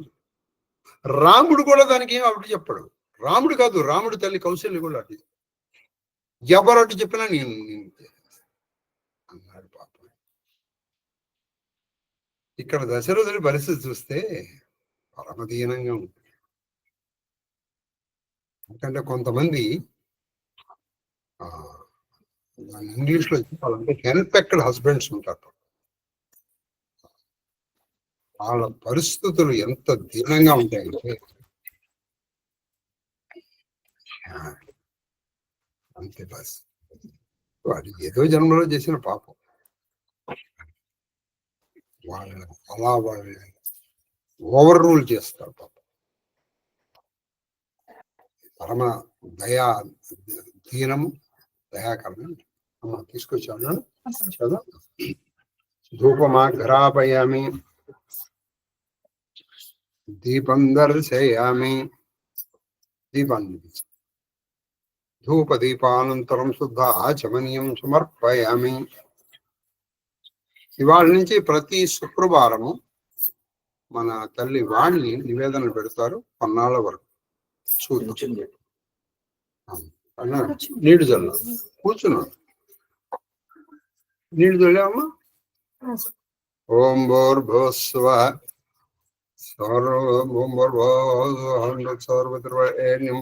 రాముడు కూడా దానికి ఏం అటు చెప్పాడు. రాముడు కాదు, రాముడు తల్లి కౌశల్య కూడా అటు ఎవరు అటు చెప్పినా నేను అన్నాడు పాపం. ఇక్కడ దశరథుడి పరిస్థితి చూస్తే పరమదీనంగా ఉంటుంది. ఎందుకంటే కొంతమంది ఇంగ్లీష్ లో చెప్పాలంటే హెన్పెక్డ్ హస్బెండ్స్ ఉంటారు. వాళ్ళ పరిస్థితులు ఎంత దీనంగా ఉంటాయంటే అంతే. బస్ వాడు ఏదో జన్మలో చేసిన పాపం వాళ్ళని అలా వాళ్ళని ఓవర్ రూల్ చేస్తారు పాపం. పరమ దయా దీనము దయాకరణం. అమ్మ తీసుకొచ్చాను కదా. ధూపమా ఘరాపయామి దీపం దర్శయామి. దీపాన్ని ధూప దీపానంతరం శుద్ధ ఆచమనీయం సమర్పయామి. ఇవాళ నుంచి ప్రతి శుక్రవారము మన తల్లి వాణ్ణి నివేదన పెడతారు కొన్నాళ్ళ వరకు. చూద్దాం. నీళ్లు చల్లా కూర్చున్నాడు. నీళ్లు చల్లామా. ఓం భూర్భువస్వ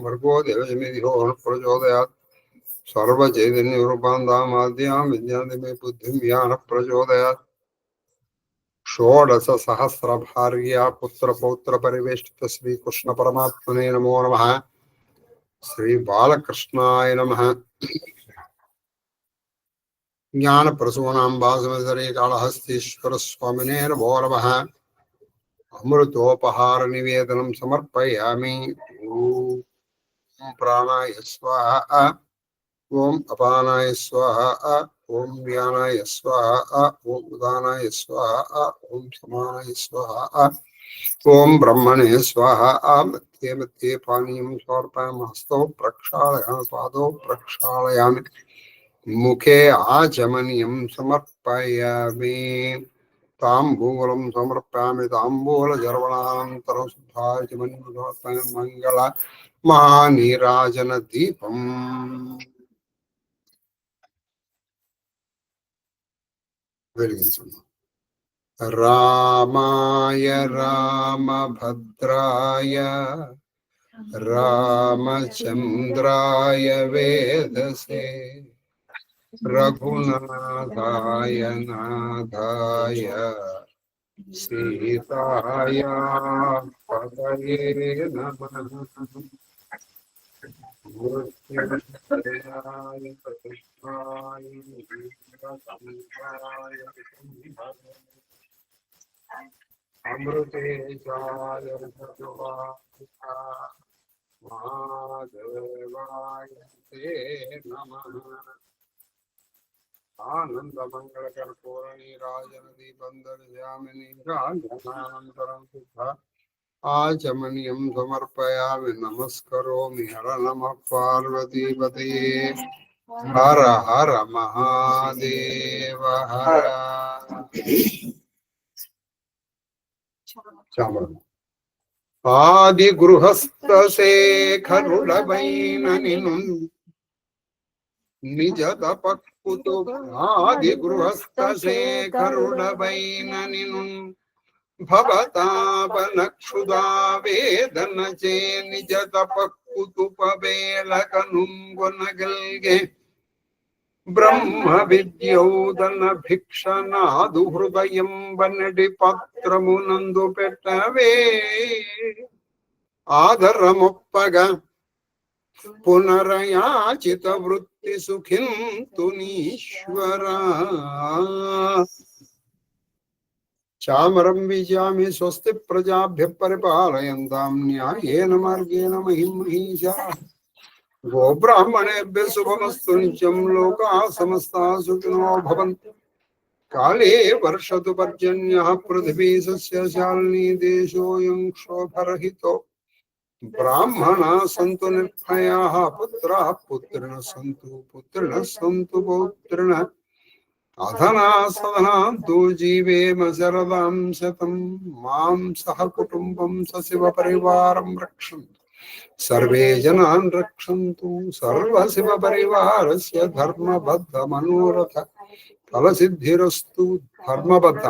భర్గో దేవజమిధిో ప్రచోదయాత్ సర్వచైతన్య రూపాందామాద్యాం విజ్ఞానమే బుద్ధిం జ్ఞాన ప్రచోదయాత్. షోడశ సహస్ర భార్యా పుత్ర పౌత్ర పరివేష్టిత శ్రీకృష్ణ పరమాత్మనే నమో నమః. శ్రీ బాలకృష్ణాయ నమః. జ్ఞాన ప్రసూనాంబాసమధరే కాళహస్తీశ్వర స్వామినే నమో నమః. అమృతోపహార నివేదనం సమర్పయామి. ఓం ప్రాణాయ స్వాహ, ఓం అపానాయ స్వాహ, ఓం వ్యానాయ స్వాహ, ఓం ఉదానాయ స్వాహ, ఓం సమానాయ స్వాహ, ఓం బ్రహ్మణే స్వాహ. मध्ये मध्ये पानीयं समर्पयामि हस्तौ प्रक्षालयामि पादौ प्रक्षालयामि मुखे आचमनीयं समर्पयामि ताम्बूलं समर्पयामि ताम्बूलजर्वणानन्तरं शुद्धाचमनीयं समर्पयामि मङ्गल महानीराजनदीपम् వెలిగించుకుందాం. రామాయ రామభద్రాయ రామచంద్రాయ వేదసే రఘునాథాయ నాథాయ సీతాయ పదయే నమః మృత్యుంజయాయ ప్రతిష్ఠాయ అమృతేజాయ మహాదేవాయ తే నమః ఆనందమంగళకర్పూర నీరాజన దీపందర్శయామి నీరాజనానంతరం శుద్ధ ఆచమనీయం సమర్పయామి నమస్కరోమి హర నమః పార్వతీపతయే హర హర మహాదేవ హర ఆది గృహస్థ శేఖరుడవైన నిను నిజ తపక్కుతు ఆది గృహస్థ శేఖరుడవైన నిను భవతాపనక్షుదా వేదన చే నిజ తపక్కుతుపవేళకనుంగొనగల్గే బ్రహ్మ విద్యోదన భిక్షనాదు హృదయం వనడి పత్రమునందు పెట్టవే ఆదరమొప్పగా పునరయాచిత వృత్తి సుఖింతునీశ్వరా చామరం విజామి స్వస్తి ప్రజాభ్య పరిపాలయంతాం న్యాయేన మార్గేణ మహిం మహీషా గోబ్రాహ్మణేభ్య శుభమస్తు నిత్యం లోకా సమస్తా సుఖినో భవంతు కాళే వర్షతు పర్జన్యః పృథివీ సస్యశాలినీ దేశోऽयं క్షోభరహితో బ్రాహ్మణా సంతు నిర్భయాః పుత్రాః పుత్రిణః సంతు పౌత్రిణః అధనా సదనాంతో జీవేమ శరదాం శతం మాం సహ కుటుంబం సశివ పరివారం రక్షन्तు సర్వే జనాన్ రక్షन्तు సర్వ శివ పరివారస్య ధర్మబద్ధ మనోరథ ఫలసిద్ధిరస్తు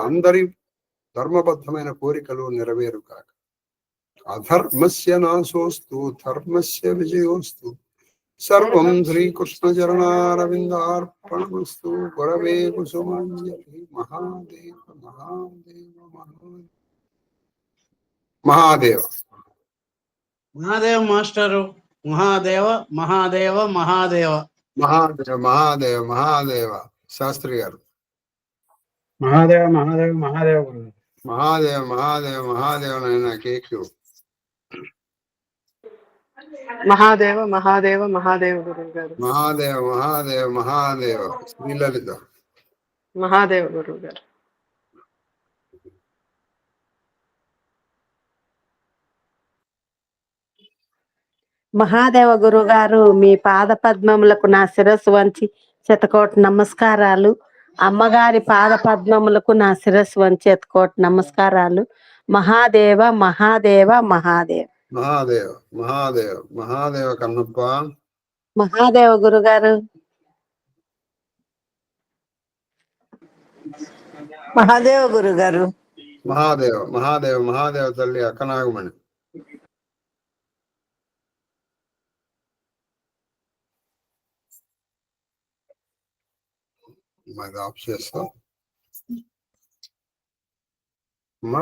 అందరి ధర్మబద్ధమైన కోరికలు నెరవేరు కాక అధర్మస్య నాశోస్తు ధర్మస్య విజయోస్తు సర్వం శ్రీకృష్ణ చరణారవిందార్పణమస్తు గురవే కుసుమాంజలి మహాదేవ మహాదేవ మహాదేవ మహాదేవ మాస్టరు మహాదేవ మహాదేవ మహాదేవ మహాదేవ మహాదేవ మహాదేవ శాస్త్రి గారు మహాదేవ మహాదేవ మహాదేవ గురువు మహాదేవ మహాదేవ మహాదేవ నాయన కేక్యూ మహాదేవ మహాదేవ మహాదేవ గురువు గారు మహాదేవ మహాదేవ మహాదేవ శ్రీలలిత మహాదేవ గురువు గారు మహాదేవ గురుగారు మీ పాద పద్మములకు నా శిరస్సు వంచి శతకోటి నమస్కారాలు. అమ్మగారి పాద పద్మములకు నా శిరస్సు వంచి శతకోటి నమస్కారాలు. మహాదేవ మహాదేవ మహాదేవ మహాదేవ మహాదేవ మహాదేవ కన్నప్ప మహాదేవ గురుగారు. మహాదేవ గురుగారు. మహాదేవ మహాదేవ మహాదేవ తల్లి అక్కనాగమణి మరి ఆఫ్ చేస్తా అమ్మా.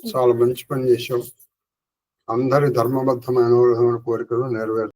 చాలా మంచి పని చేసాం. అందరి ధర్మబద్ధమైన కోరికలు నెరవేరు.